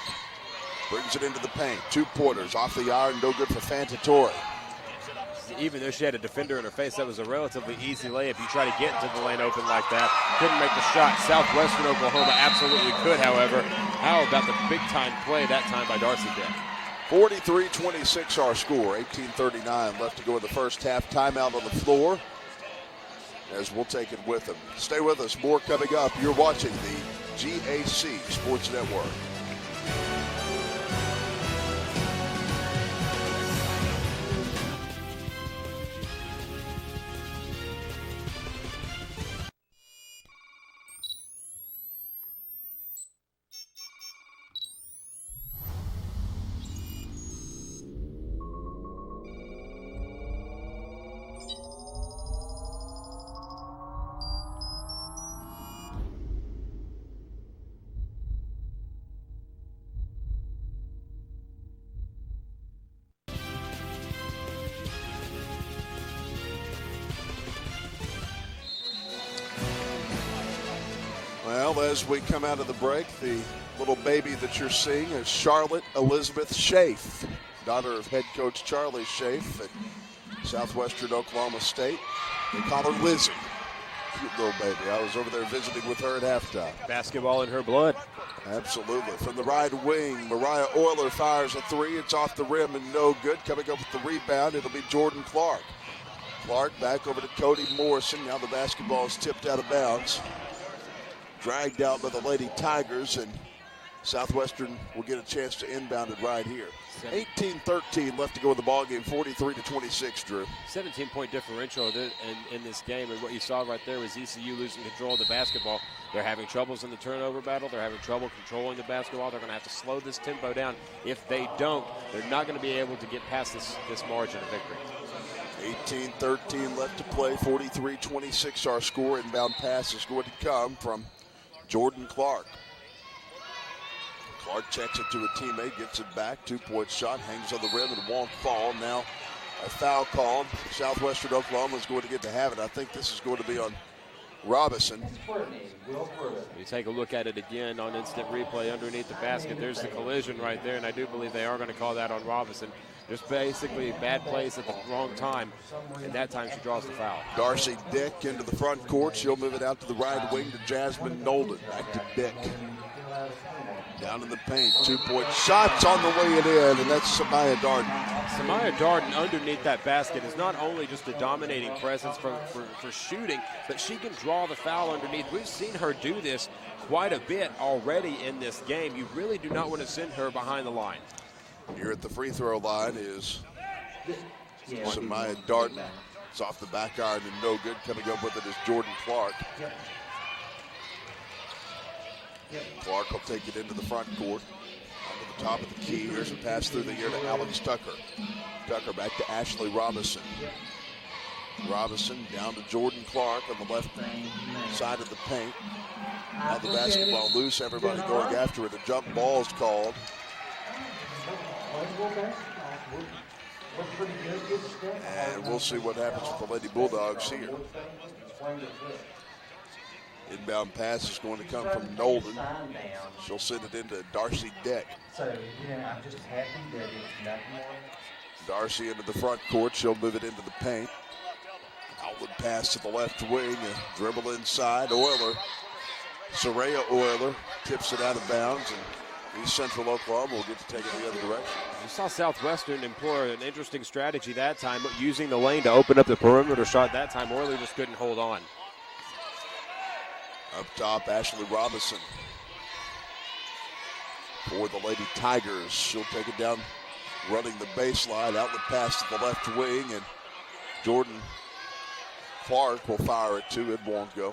brings it into the paint. 2-pointers off the iron, no good for Fantatori. Even though she had a defender in her face, that was a relatively easy layup. You try to get into the lane open like that. Couldn't make the shot. Southwestern Oklahoma absolutely could, however. How about the big-time play that time by Darcy Dick? 43-26 our score. 18:39 left to go in the first half. Timeout on the floor, as we'll take it with them. Stay with us. More coming up. You're watching the GAC Sports Network. Well, as we come out of the break, the little baby that you're seeing is Charlotte Elizabeth Schaaf, daughter of head coach Charlie Schaaf at Southwestern Oklahoma State. They call her Lizzie. Cute little baby. I was over there visiting with her at halftime. Basketball in her blood. Absolutely. From the right wing, Mariah Euler fires a three. It's off the rim and no good. Coming up with the rebound, it'll be Jordan Clark. Clark back over to Cody Morrison. Now the basketball is tipped out of bounds. Dragged out by the Lady Tigers, and Southwestern will get a chance to inbound it right here. 18-13 left to go in the ballgame, 43-26, Drew. 17-point differential in this game, and what you saw right there was ECU losing control of the basketball. They're having troubles in the turnover battle. They're having trouble controlling the basketball. They're going to have to slow this tempo down. If they don't, they're not going to be able to get past this margin of victory. 18-13 left to play, 43-26 our score. Inbound pass is going to come from Jordan Clark. Clark checks it to a teammate, gets it back. 2-point shot, hangs on the rim and won't fall. Now a foul call. Southwestern Oklahoma is going to get to have it. I think this is going to be on Robinson. You take a look at it again on instant replay underneath the basket. There's the collision right there, and I do believe they are going to call that on Robinson. Just basically a bad place at the wrong time, and that time she draws the foul. Darcy Dick into the front court. She'll move it out to the right wing to Jasmine Nolan. Back to Dick. Down in the paint. 2-point shots on the way it in, and that's Samaya Darden. Samaya Darden underneath that basket is not only just a dominating presence for shooting, but she can draw the foul underneath. We've seen her do this quite a bit already in this game. You really do not want to send her behind the line. Here at the free throw line is Samaya Darden. It's off the back iron and no good. Coming up with it is Jordan Clark. Clark will take it into the front court. Onto the top of the key. Here's a pass through the air to Alex Tucker. Tucker back to Ashley Robinson. Robinson down to Jordan Clark on the left side of the paint. Now the basketball loose. Everybody going after it. A jump ball is called. And we'll see what happens with the Lady Bulldogs here. Inbound pass is going to come from Nolan. She'll send it into Darcy Deck. Darcy into the front court. She'll move it into the paint. Outlet pass to the left wing. A dribble inside. Euler. Soraya Euler tips it out of bounds. And East Central Oklahoma will get to take it the other direction. You saw Southwestern employ an interesting strategy that time, using the lane to open up the perimeter shot that time. Euler just couldn't hold on. Up top, Ashley Robinson for the Lady Tigers. She'll take it down, running the baseline. Outlet pass to the left wing, and Jordan Clark will fire it too. It won't go.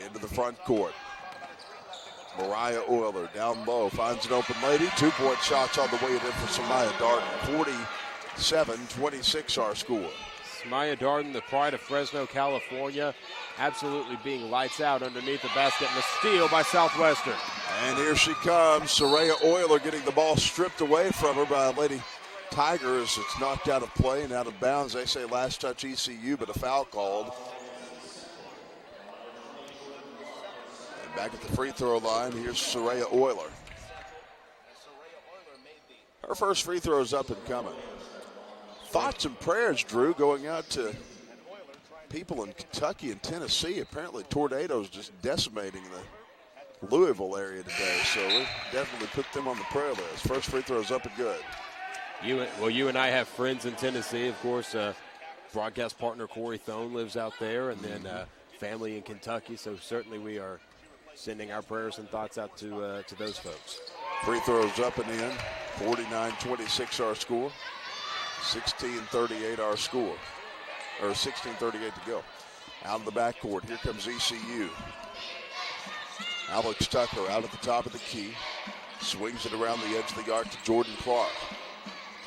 Into the front court. Mariah Euler down low, finds an open lady. 2-point shots on the way in for Samaya Darden. 47-26 our score. Samaya Darden, the pride of Fresno, California, absolutely being lights out underneath the basket, and a steal by Southwestern. And here she comes. Soraya Euler getting the ball stripped away from her by Lady Tigers. It's knocked out of play and out of bounds. They say last touch ECU, but a foul called. And back at the free throw line, here's Soraya Euler. Her first free throw is up and coming. Thoughts and prayers, Drew, going out to people in Kentucky and Tennessee. Apparently tornadoes just decimating the Louisville area today, so we definitely put them on the prayer list. First free throw is up and good. You and I have friends in Tennessee, of course. Broadcast partner Corey Thone lives out there, and then family in Kentucky, so certainly we are sending our prayers and thoughts out to those folks. Free throws up and in. 49-26 our score. 16:38 our score, or 16:38 to go. Out of the backcourt, here comes ECU. Alex Tucker out at the top of the key. Swings it around the edge of the arc to Jordan Clark.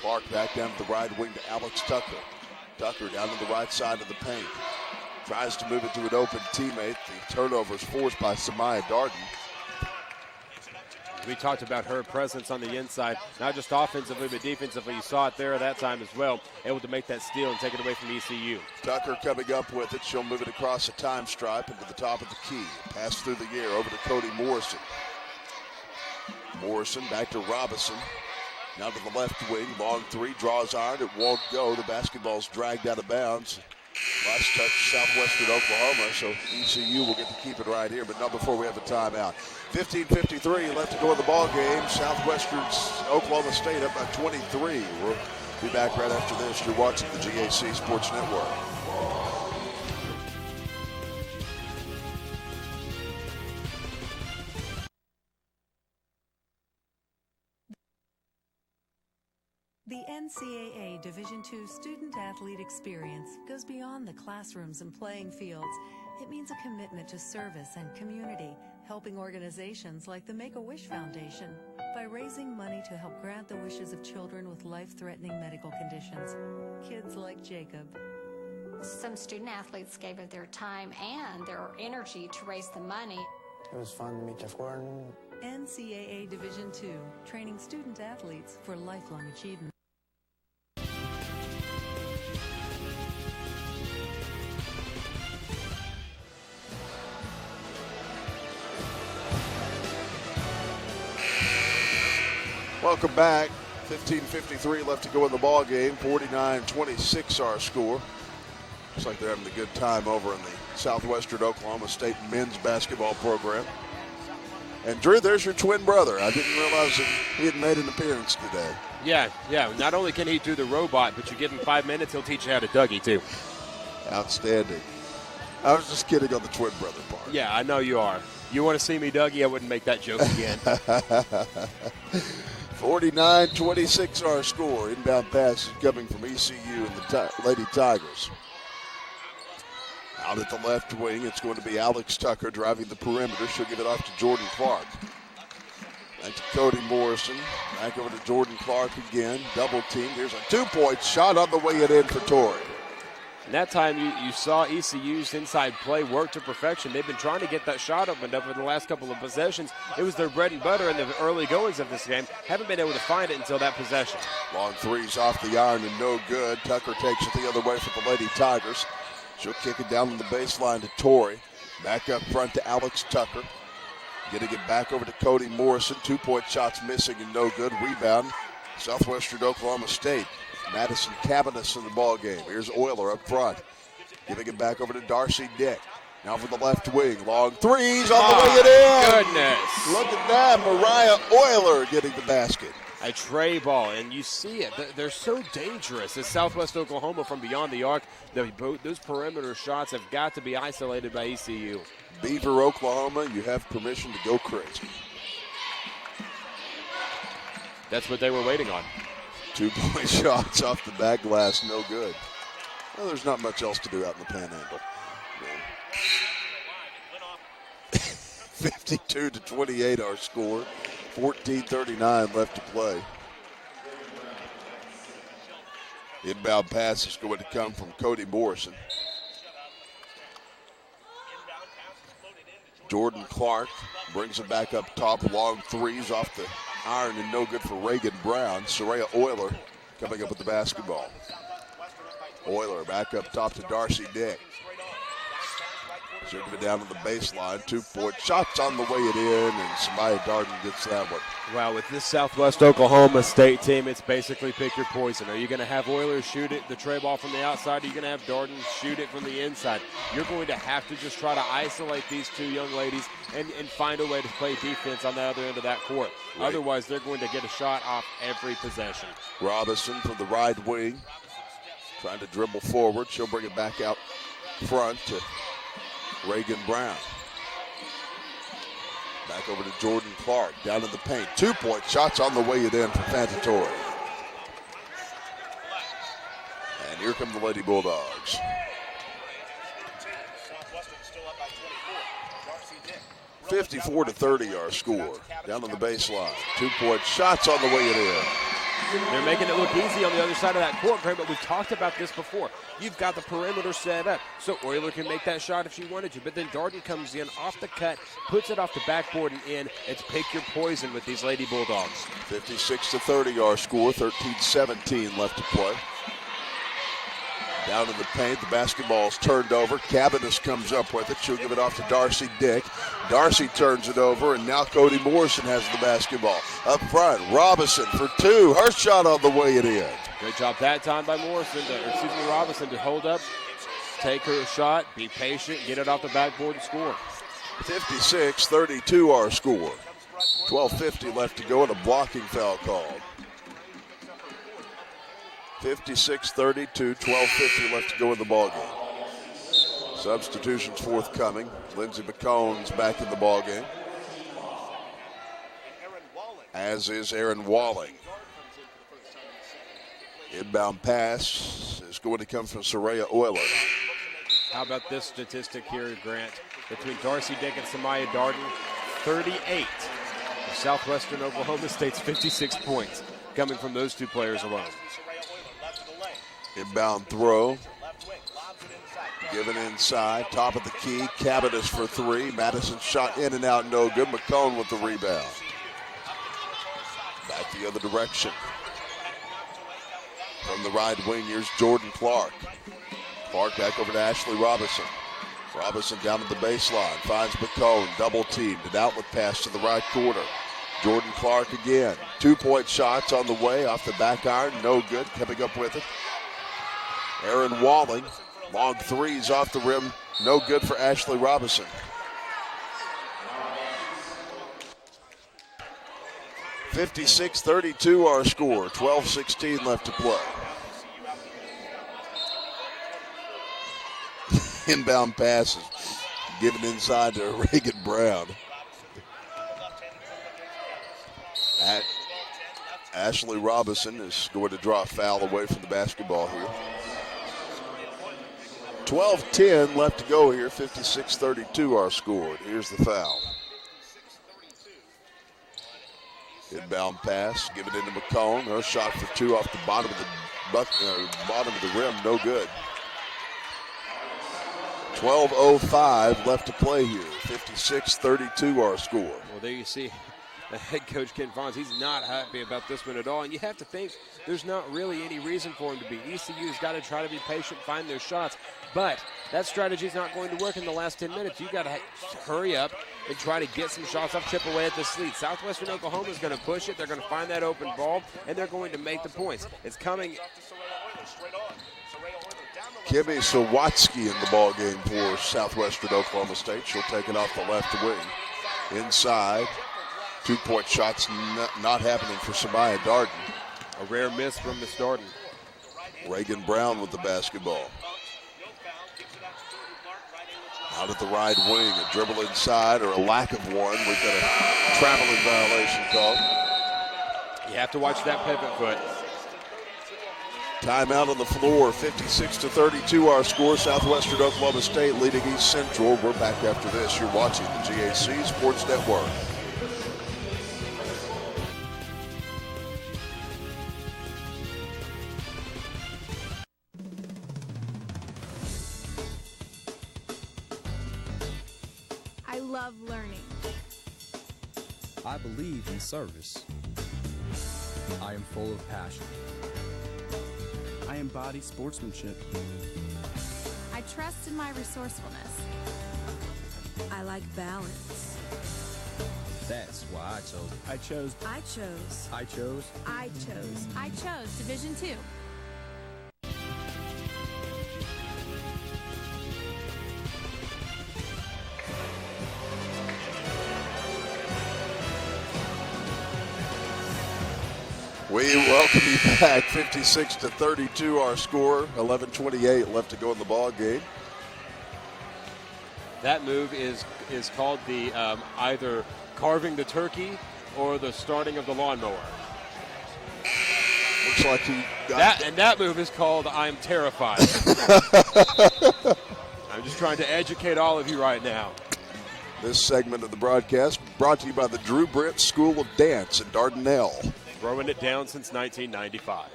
Clark back down to the right wing to Alex Tucker. Tucker down to the right side of the paint. Tries to move it to an open teammate. The turnover is forced by Samaya Darden. We talked about her presence on the inside, not just offensively, but defensively. You saw it there that time as well, able to make that steal and take it away from ECU. Tucker coming up with it. She'll move it across the time stripe into the top of the key. Pass through the air over to Cody Morrison. Morrison back to Robinson. Now to the left wing. Long three, draws iron. It won't go. The basketball's dragged out of bounds. Last touch, Southwestern Oklahoma, so ECU will get to keep it right here, but not before we have a timeout. 15:53 left to go in the ball game. Southwestern's Oklahoma State up by 23. We'll be back right after this. You're watching the GAC Sports Network. The NCAA Division II student-athlete experience goes beyond the classrooms and playing fields. It means a commitment to service and community, helping organizations like the Make-A-Wish Foundation by raising money to help grant the wishes of children with life-threatening medical conditions. Kids like Jacob. Some student-athletes gave of their time and their energy to raise the money. It was fun to meet Jeff Gordon. NCAA Division II, training student-athletes for lifelong achievement. Welcome back. 15:53 left to go in the ball game. 49-26 our score. Looks like they're having a good time over in the Southwestern Oklahoma State men's basketball program. And Drew, there's your twin brother. I didn't realize that he had made an appearance today. Yeah. Not only can he do the robot, but you give him 5 minutes, he'll teach you how to Dougie too. Outstanding. I was just kidding on the twin brother part. Yeah, I know you are. You want to see me Dougie? I wouldn't make that joke again. 49-26 our score. Inbound pass is coming from ECU and the Lady Tigers. Out at the left wing, it's going to be Alex Tucker driving the perimeter. She'll give it off to Jordan Clark. Back to Cody Morrison. Back over to Jordan Clark again. Double team. Here's a 2-point shot on the way it in for Torrey. And that time you saw ECU's inside play work to perfection. They've been trying to get that shot opened up in the last couple of possessions. It was their bread and butter in the early goings of this game. Haven't been able to find it until that possession. Long threes off the iron and no good. Tucker takes it the other way for the Lady Tigers. She'll kick it down on the baseline to Torrey. Back up front to Alex Tucker. Getting it back over to Cody Morrison. 2-point shots missing and no good. Rebound, Southwestern Oklahoma State. Madison Cabanis in the ball game. Here's Euler up front, giving it back over to Darcy Dick. Now from the left wing, long threes on the way it in. Goodness. Look at that, Mariah Euler getting the basket. A tray ball, and you see it. They're so dangerous as Southwest Oklahoma from beyond the arc. Those perimeter shots have got to be isolated by ECU. Beaver, Oklahoma, you have permission to go crazy. That's what they were waiting on. 2-point shots off the back glass, no good. Well, there's not much else to do out in the Panhandle. 52-28 our score. 14:39 left to play. Inbound pass is going to come from Cody Morrison. Jordan Clark brings it back up top. Long threes off the iron and no good for Reagan Brown. Soraya Euler coming up with the basketball. Euler back up top to Darcy Dick. Shooting it down to the baseline. 2-point shots on the way it in, and Samaya Darden gets that one. Wow, with this Southwest Oklahoma State team, it's basically pick your poison. Are you going to have Euler shoot it, the tray ball from the outside? Are you going to have Darden shoot it from the inside? You're going to have to just try to isolate these two young ladies and find a way to play defense on the other end of that court. Right. Otherwise, they're going to get a shot off every possession. Robinson from the right wing, trying to dribble forward. She'll bring it back out front to Reagan Brown. Back over to Jordan Clark, down in the paint. 2-point shots on the way it in for Fantatori. And here come the Lady Bulldogs. 54-30 our score. Down on the baseline. 2-point shots on the way it in. They're making it look easy on the other side of that court, Graham, but we've talked about this before. You've got the perimeter set up, so Euler can make that shot if she wanted to, but then Darden comes in off the cut, puts it off the backboard and in. It's pick your poison with these Lady Bulldogs. 56-30 our score, 13-17 left to play. Down in the paint, the basketball's turned over. Cabanis comes up with it. She'll give it off to Darcy Dick. Darcy turns it over, and now Cody Morrison has the basketball. Up front, Robinson for two. Her shot on the way it in. Great job that time by Robinson to hold up, take her shot, be patient, get it off the backboard and score. 56-32 our score. 12:50 left to go and a blocking foul called. 56-32, 12:50 left to go in the ballgame. Substitutions forthcoming. Lindsey McCone's back in the ballgame, as is Aaron Walling. Inbound pass is going to come from Soraya Euler. How about this statistic here, Grant? Between Darcy Dick and Samaya Darden, 38. Southwestern Oklahoma State's 56 points coming from those two players alone. Inbound throw. Given inside, top of the key. Cabanis for three. Madison shot in and out, no good. McCone with the rebound. Back the other direction. From the right wing, here's Jordan Clark. Clark back over to Ashley Robinson. Robinson down to the baseline. Finds McCone, double teamed. An outlet pass to the right corner. Jordan Clark again. 2-point shots on the way off the back iron. No good. Coming up with it. Aaron Walling. Long threes off the rim. No good for Ashley Robinson. (56-32) our score. 12:16 left to play. Inbound passes given inside to Reagan Brown. Ashley Robinson is going to draw a foul away from the basketball here. 12:10 left to go here. 56-32 our score. Here's the foul. Inbound pass given into McCone. Her shot for two off the bottom of the rim. No good. 12:05 left to play here. 56-32 our score. Well, there you see head coach Ken Fons. He's not happy about this one at all. And you have to think there's not really any reason for him to be. ECU's got to try to be patient, find their shots. But that strategy is not going to work in the last 10 minutes. You've got to hurry up and try to get some shots off, chip away at this lead. Southwestern Oklahoma is going to push it. They're going to find that open ball, and they're going to make the points. It's coming Kimmy Sawatsky in the ball game for Southwestern Oklahoma State. She'll take it off the left wing. Inside. 2-point shots not happening for Samaya Darden. A rare miss from Miss Darden. Reagan Brown with the basketball. Out at the right wing, a dribble inside or a lack of one. We've got a traveling violation called. You have to watch that pivot foot. Timeout on the floor, 56-32 our score. Southwestern Oklahoma State leading East Central. We're back after this. You're watching the GAC Sports Network. I love learning. I believe in service. I am full of passion. I embody sportsmanship. I trust in my resourcefulness. I like balance. That's why I chose. I chose Division II. We welcome you back. 56-32 our score. 11:28 left to go in the ball game. That move is called the either carving the turkey or the starting of the lawnmower. Looks like he got that move is called I'm terrified. I'm just trying to educate all of you right now. This segment of the broadcast brought to you by the Drew Britt School of Dance in Dardanelle. Throwing it down since 1995.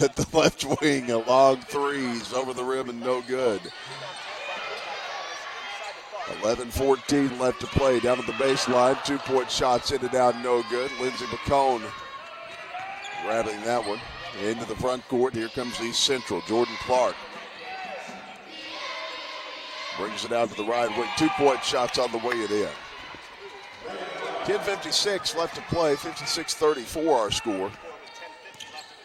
At the left wing, a long threes over the rim and no good. 11:14 left to play. Down at the baseline, 2-point shots in and out, no good. Lindsey McCone grabbing that one. Into the front court, here comes East Central. Jordan Clark brings it out to the right wing. 2-point shots on the way it in. 10:56 left to play, 56-34 our score.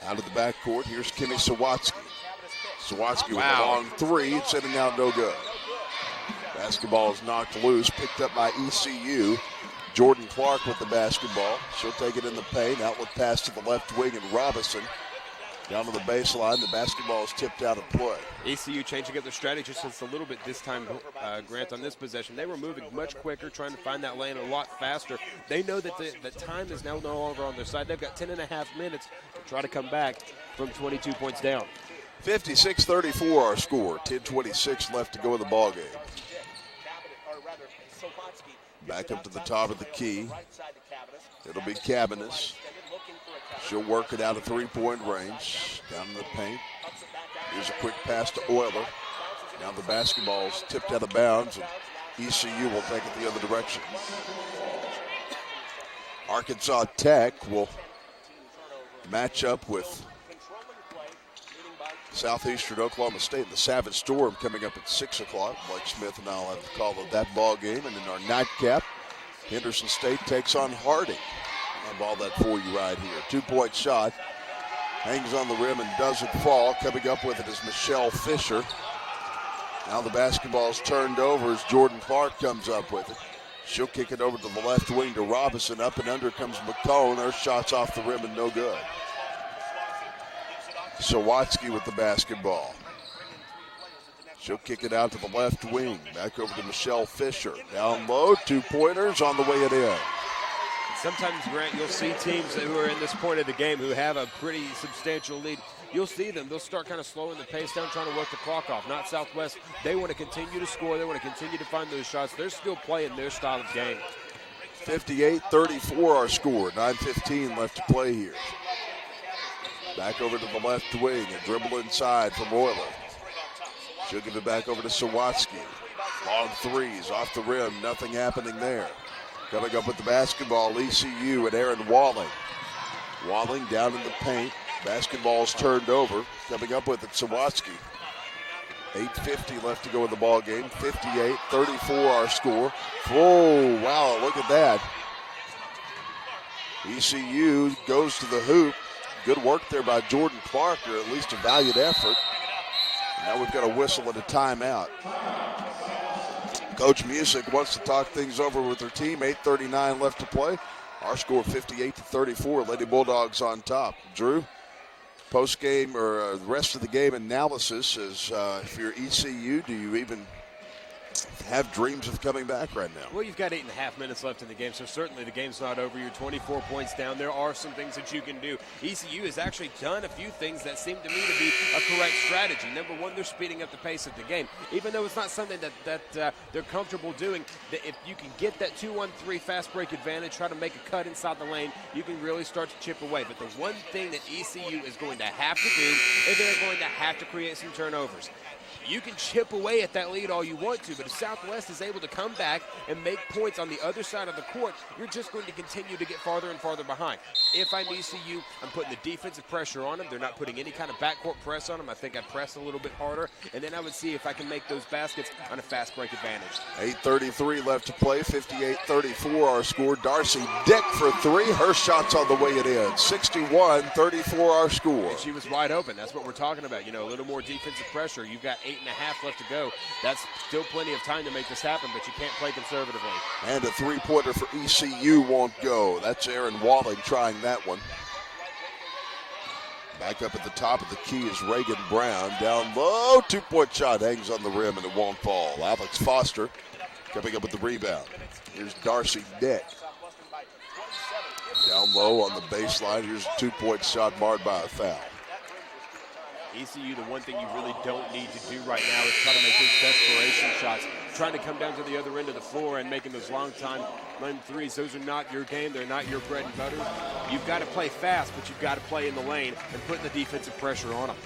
Out of the backcourt, here's Kimmy Sawatsky. Sawatsky with a long three, it's in and out, no good. Basketball is knocked loose, picked up by ECU. Jordan Clark with the basketball. She'll take it in the paint, outlet pass to the left wing, and Robinson down to the baseline. The basketball is tipped out of play. ECU changing up their strategy just a little bit this time, Grant, on this possession. They were moving much quicker, trying to find that lane a lot faster. They know that the time is now no longer on their side. They've got 10.5 minutes to try to come back from 22 points down. 56-34 our score. 10:26 left to go in the ball game. Back up to the top of the key. It'll be Cabanis. She'll work it out of three-point range. Down in the paint. Here's a quick pass to Euler. Now the basketball's tipped out of bounds, and ECU will take it the other direction. Arkansas Tech will match up with Southeastern Oklahoma State in the Savage Storm coming up at 6 o'clock. Blake Smith and I'll have the call of that ball game. And in our nightcap, Henderson State takes on Harding. I'll ball that for you right here. 2-point shot. Hangs on the rim and doesn't fall. Coming up with it is Michelle Fisher. Now the basketball's turned over as Jordan Clark comes up with it. She'll kick it over to the left wing to Robinson. Up and under comes McCone. Her shot's off the rim and no good. Sawatsky with the basketball. She'll kick it out to the left wing. Back over to Michelle Fisher. Down low, 2-pointers on the way it in. Sometimes, Grant, you'll see teams who are in this point of the game who have a pretty substantial lead. You'll see them. They'll start kind of slowing the pace down, trying to work the clock off. Not Southwest. They want to continue to score. They want to continue to find those shots. They're still playing their style of game. 58-34 our score. 9:15 left to play here. Back over to the left wing and dribble inside from Euler. She'll give it back over to Sawatsky. Long threes off the rim. Nothing happening there. Coming up with the basketball, ECU and Aaron Walling. Walling down in the paint. Basketball's turned over. Coming up with it, Sawatsky. 8:50 left to go in the ball game. 58-34 our score. Oh, wow, look at that. ECU goes to the hoop. Good work there by Jordan Clark, or at least a valiant effort. Now we've got a whistle and a timeout. Coach Music wants to talk things over with her team. 8:39 left to play. Our score 58-34. Lady Bulldogs on top. Drew, post-game or the rest of the game analysis is if you're ECU, do you even have dreams of coming back right now? Well, you've got 8.5 minutes left in the game, so certainly the game's not over. You're 24 points down. There are some things that you can do. ECU has actually done a few things that seem to me to be a correct strategy. Number one, they're speeding up the pace of the game. Even though it's not something that they're comfortable doing, if you can get that 2-1-3 fast break advantage, try to make a cut inside the lane, you can really start to chip away. But the one thing that ECU is going to have to do is they're going to have to create some turnovers. You can chip away at that lead all you want to, but if Southwest is able to come back and make points on the other side of the court, you're just going to continue to get farther and farther behind. If I'm ECU, I'm putting the defensive pressure on them. They're not putting any kind of backcourt press on them. I think I'd press a little bit harder, and then I would see if I can make those baskets on a fast break advantage. 8:33 left to play, 58-34 our score. Darcy Dick for three. Her shot's on the way it in. 61-34 our score. And she was wide open. That's what we're talking about. You know, a little more defensive pressure. You've got 8.5 left to go. That's still plenty of time to make this happen, but you can't play conservatively. And a three-pointer for ECU won't go. That's Aaron Walling trying that one. Back up at the top of the key is Reagan Brown. Down low, two-point shot hangs on the rim and it won't fall. Alex Foster coming up with the rebound. Here's Darcy Dick. Down low on the baseline. Here's a two-point shot marred by a foul. ECU, the one thing you really don't need to do right now is try to make those desperation shots. Trying to come down to the other end of the floor and making those long time run threes. Those are not your game. They're not your bread and butter. You've got to play fast, but you've got to play in the lane and put the defensive pressure on them.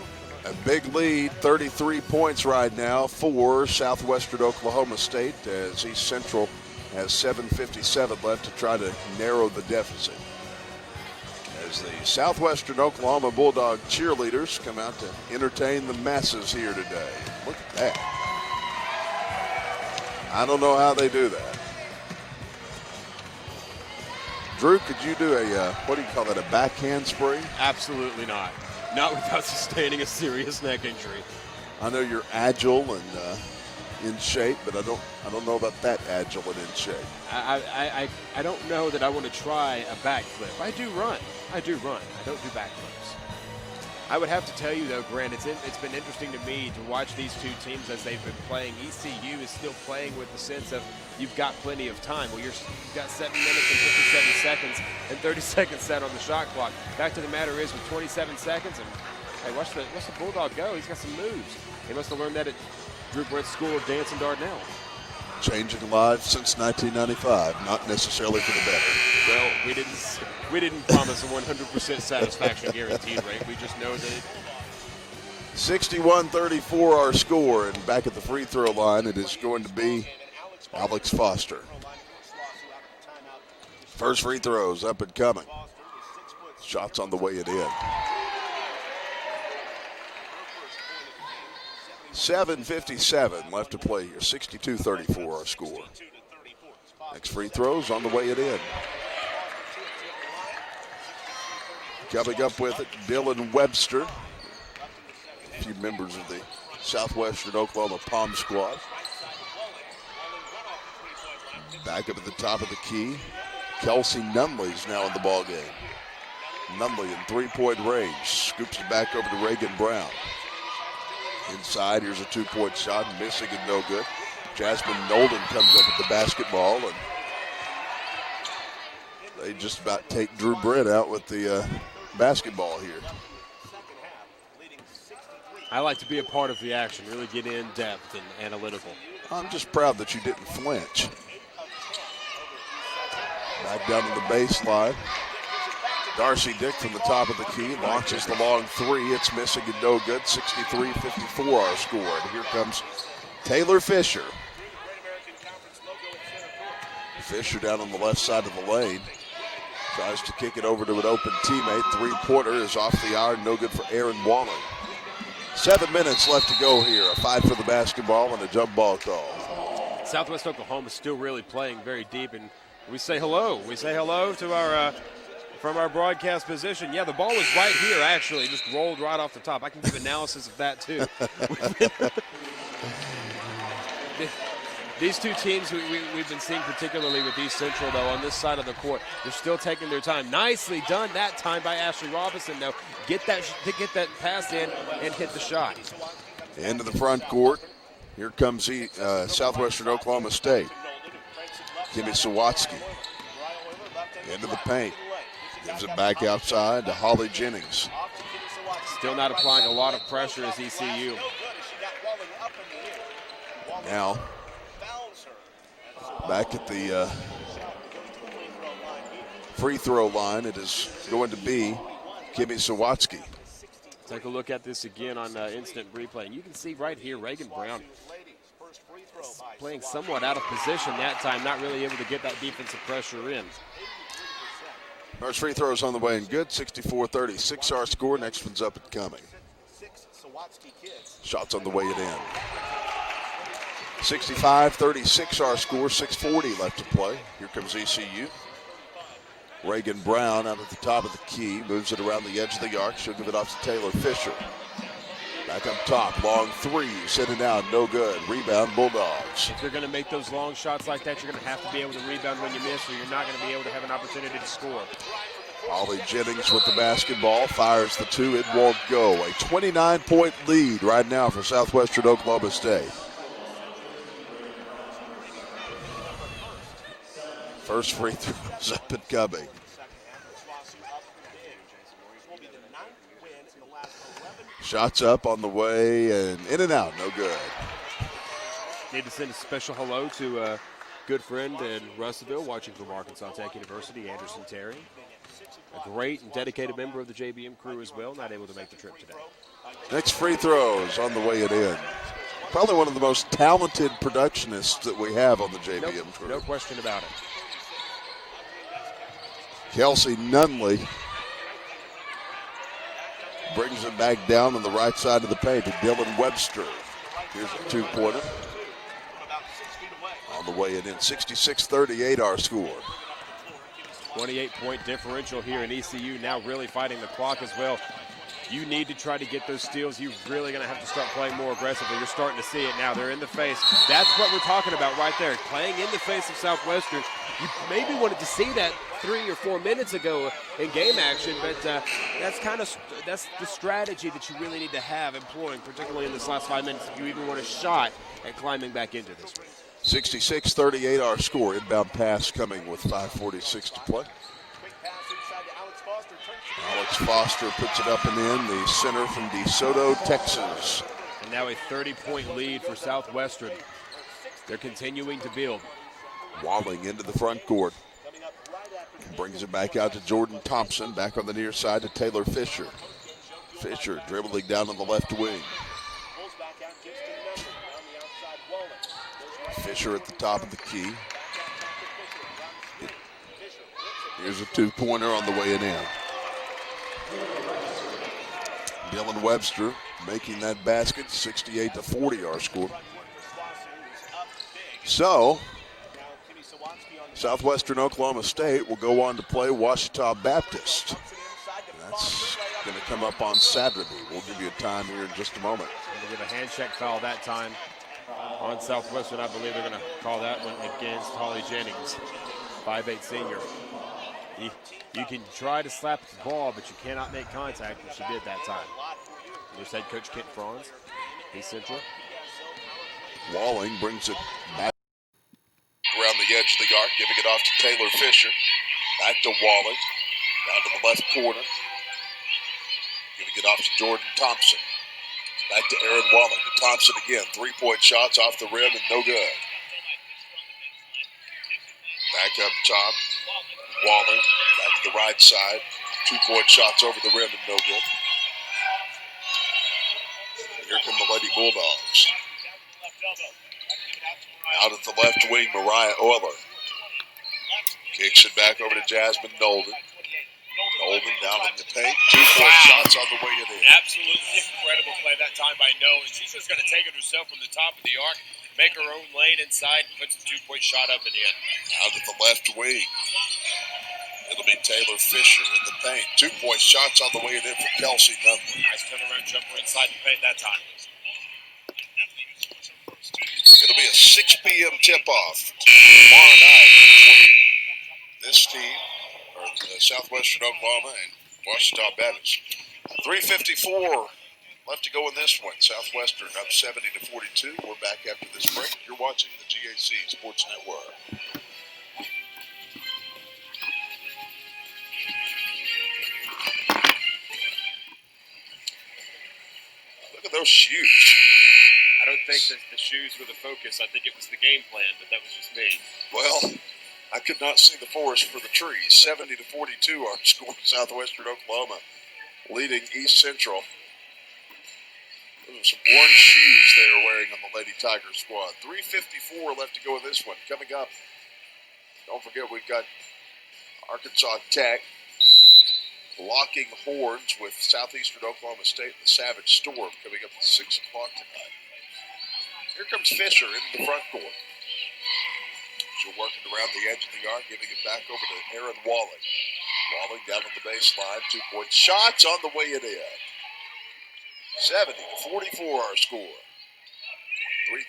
A big lead, 33 points right now for Southwestern Oklahoma State, as East Central has 7:57 left to try to narrow the deficit. As the Southwestern Oklahoma Bulldog cheerleaders come out to entertain the masses here today. Look at that. I don't know how they do that. Drew, could you do a, what do you call that, a back handspring? Absolutely not. Not without sustaining a serious neck injury. I know you're agile and in shape, but I don't know about that agile and in shape. I don't know that I want to try a backflip. I do run. I don't do backflips. I would have to tell you, though, Grant, it's been interesting to me to watch these two teams as they've been playing. ECU is still playing with the sense of you've got plenty of time. Well, you've got 7 minutes and 57 seconds and 30 seconds set on the shot clock. Fact of the matter is, with 27 seconds, and hey, watch the Bulldog go. He's got some moves. He must have learned that at Drew Brett's School of Dance in Dardanelle. Changing lives since 1995, not necessarily for the better. Well, we didn't promise a 100% satisfaction guaranteed rate. We just know that 61-34 our score, and back at the free throw line, it is going to be Alex Foster. First free throws up and coming. Shots on the way it in. 7:57 left to play here. 62-34 our score. Next free throws on the way it in. Coming up with it, Dylan Webster. A few members of the Southwestern Oklahoma Palm Squad. Back up at the top of the key. Kelsey Nunley's now in the ballgame. Nunley in three-point range. Scoops it back over to Reagan Brown. Inside, here's a two-point shot, missing and no good. Jasmine Nolden comes up with the basketball, and they just about take Drew Brett out with the basketball here. I like to be a part of the action, really get in depth and analytical. I'm just proud that you didn't flinch. Back down to the baseline. Darcy Dick from the top of the key launches the long three. It's missing and no good. 63-54 our score. And here comes Taylor Fisher. Fisher down on the left side of the lane. Tries to kick it over to an open teammate. Three-pointer is off the iron. No good for Aaron Walling. 7 minutes left to go here. A fight for the basketball and a jump ball call. Southwest Oklahoma is still really playing very deep, and we say hello. We say hello to our from our broadcast position. Yeah, the ball was right here, actually. Just rolled right off the top. I can give analysis of that, too. These two teams we've been seeing, particularly with East Central, though, on this side of the court, they're still taking their time. Nicely done that time by Ashley Robinson, though. Get that pass in and hit the shot. Into the front court. Here comes Southwestern Oklahoma State. Kimmy Sawatsky into the paint. Gives it back outside to Holly Jennings. Still not applying a lot of pressure as ECU. Now, back at the free throw line, it is going to be Kimmy Sawatsky. Take a look at this again on instant replay. And you can see right here, Reagan Brown playing somewhat out of position that time, not really able to get that defensive pressure in. First free throw is on the way and good. 64-36 our score. Next one's up and coming. Shots on the way and in. 65-36 our score. 6:40 left to play. Here comes ECU. Reagan Brown out at the top of the key. Moves it around the edge of the arc. She'll give it off to Taylor Fisher. Back up top. Long three. Sitting out. No good. Rebound Bulldogs. If you're going to make those long shots like that, you're going to have to be able to rebound when you miss, or you're not going to be able to have an opportunity to score. Holly Jennings with the basketball. Fires the two. It won't go. A 29-point lead right now for Southwestern Oklahoma State. First free throw is up and coming. Shots up on the way and in and out, no good. Need to send a special hello to a good friend in Russellville watching from Arkansas Tech University, Anderson Terry. A great and dedicated member of the JBM crew as well, not able to make the trip today. Next free throw is on the way and in. Probably one of the most talented productionists that we have on the JBM crew. No question about it. Kelsey Nunley brings it back down on the right side of the paint to Dylan Webster. Here's a two-pointer. On the way and in. 66-38 our score. 28-point differential here in ECU, now really fighting the clock as well. You need to try to get those steals. You're really going to have to start playing more aggressively. You're starting to see it now. They're in the face. That's what we're talking about right there. Playing in the face of Southwestern. You maybe wanted to see that 3 or 4 minutes ago in game action, but that's the strategy that you really need to have employing, particularly in this last 5 minutes, if you even want a shot at climbing back into this one. 66-38 our score. Inbound pass coming with 5:46 to play. Alex Foster puts it up and in, the center from DeSoto, Texas. And now a 30-point lead for Southwestern. They're continuing to build. Walling into the front court. Brings it back out to Jordan Thompson. Back on the near side to Taylor Fisher. Fisher dribbling down on the left wing. Fisher at the top of the key. Here's a two-pointer on the way and in. Dylan Webster making that basket. 68-40 our score. So, Southwestern Oklahoma State will go on to play Ouachita Baptist. That's going to come up on Saturday. We'll give you a time here in just a moment. We'll give a hand check foul that time on Southwestern. I believe they're going to call that one against Holly Jennings, 5'8" senior. You can try to slap the ball, but you cannot make contact, and she did that time. There's head coach Kent Franz, East Central. Walling brings it back around the edge of the arc, giving it off to Taylor Fisher. Back to Walling, down to the left corner. Giving it off to Jordan Thompson. Back to Aaron Walling. To Thompson again. 3-point shots off the rim and no good. Back up top. Walling. Back to the right side. 2-point shots over the rim and no good. Here come the Lady Bulldogs. Out at the left wing, Mariah Euler. Kicks it back over to Jasmine Nolden. Nolden down in the paint. 2-point shots on the way in. Absolutely incredible play that time by No. And she's just going to take it herself from the top of the arc, make her own lane inside, and puts a 2-point shot up and in. Out at the left wing. It'll be Taylor Fisher in the paint. 2-point shots on the way in for Kelsey Nunley. Nice turnaround jumper inside the paint that time. It'll be a 6 p.m. tip-off tomorrow night between this team, or Southwestern Oklahoma, and Washington Baptist. 3:54 left to go in this one. Southwestern up 70-42. We're back after this break. You're watching the GAC Sports Network. Look at those shoes. I don't think that the shoes were the focus. I think it was the game plan, but that was just me. Well, I could not see the forest for the trees. 70-42 our score. Southwestern Oklahoma leading East Central. Those are some orange shoes they are wearing on the Lady Tiger squad. 3:54 left to go in this one. Coming up, don't forget we've got Arkansas Tech locking horns with Southeastern Oklahoma State and the Savage Storm coming up at 6 o'clock tonight. Here comes Fisher into the front court. She'll work it around the edge of the arc, giving it back over to Aaron Walling. Walling down on the baseline. 2-point shots on the way it in. 70-44 our score.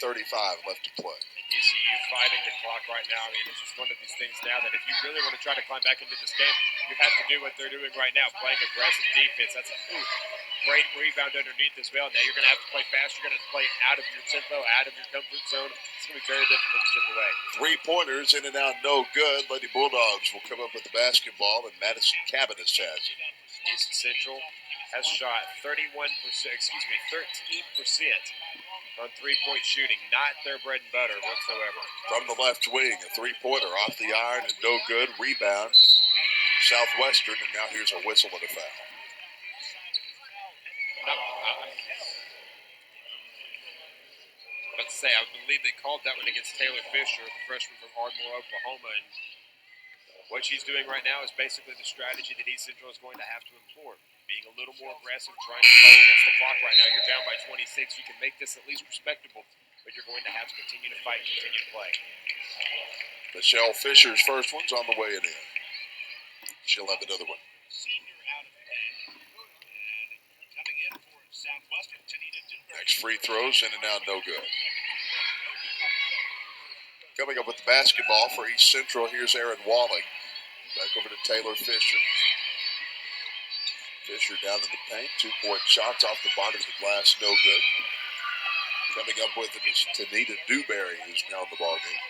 3:35 left to play. ECU fighting the clock right now. I mean, it's just one of these things now that if you really want to try to climb back into this game, you have to do what they're doing right now, playing aggressive defense. That's a great rebound underneath as well. Now you're going to have to play fast. You're going to play out of your tempo, out of your comfort zone. It's going to be very difficult to chip away. 3-pointers in and out, no good. Lady Bulldogs will come up with the basketball, and Madison Cabinet has it. East Central has shot 13% on three-point shooting. Not their bread and butter whatsoever. From the left wing, a 3-pointer off the iron and no good. Rebound, Southwestern, and now here's a whistle and a foul. Let's say, I believe they called that one against Taylor Fisher, the freshman from Ardmore, Oklahoma, and what she's doing right now is basically the strategy that East Central is going to have to employ. Being a little more aggressive, trying to play against the clock right now. You're down by 26. You can make this at least respectable, but you're going to have to continue to fight, continue to play. Michelle Fisher's first one's on the way in. She'll have another one. Next free throws in and out, no good. Coming up with the basketball for East Central, here's Aaron Walling. Back over to Taylor Fisher. Fisher down in the paint. 2-point shots off the bottom of the glass, no good. Coming up with it is Tanita Dewberry, who's now in the ballgame.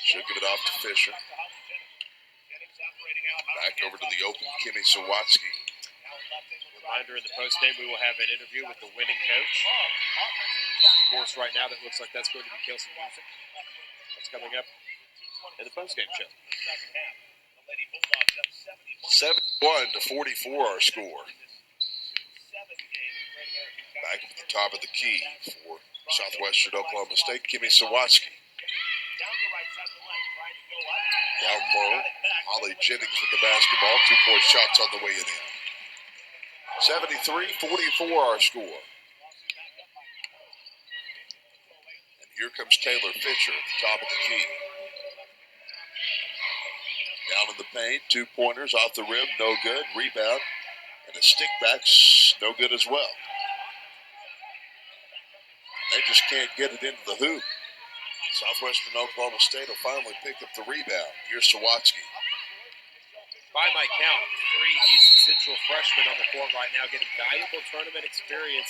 She'll give it off to Fisher. Back over to the open Kimmy Sawatsky. Reminder, in the postgame, we will have an interview with the winning coach. Of course, right now, that looks like that's going to be Kelsey Music. That's coming up in the postgame show. 71-44 our score. Back at the top of the key for Southwestern Oklahoma State, Kimmy Sawatsky. Down low, Holly Jennings with the basketball. 2-point shots on the way in. 73-44 our score. And here comes Taylor Fisher at the top of the key. Down in the paint, 2-pointers off the rim, no good. Rebound, and a stick back, no good as well. They just can't get it into the hoop. Southwestern Oklahoma State will finally pick up the rebound. Here's Sawatsky. By my count, 3 East Central freshmen on the court right now getting valuable tournament experience.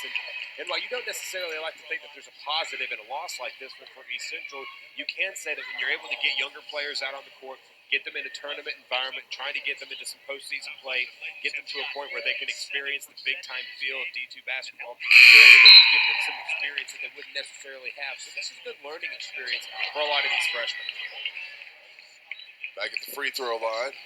And while you don't necessarily like to think that there's a positive in a loss like this one for East Central, you can say that when you're able to get younger players out on the court, get them in a tournament environment, trying to get them into some postseason play, get them to a point where they can experience the big-time feel of D2 basketball, you're able to give them some experience that they wouldn't necessarily have. So this is a good learning experience for a lot of these freshmen. Back at the free throw line.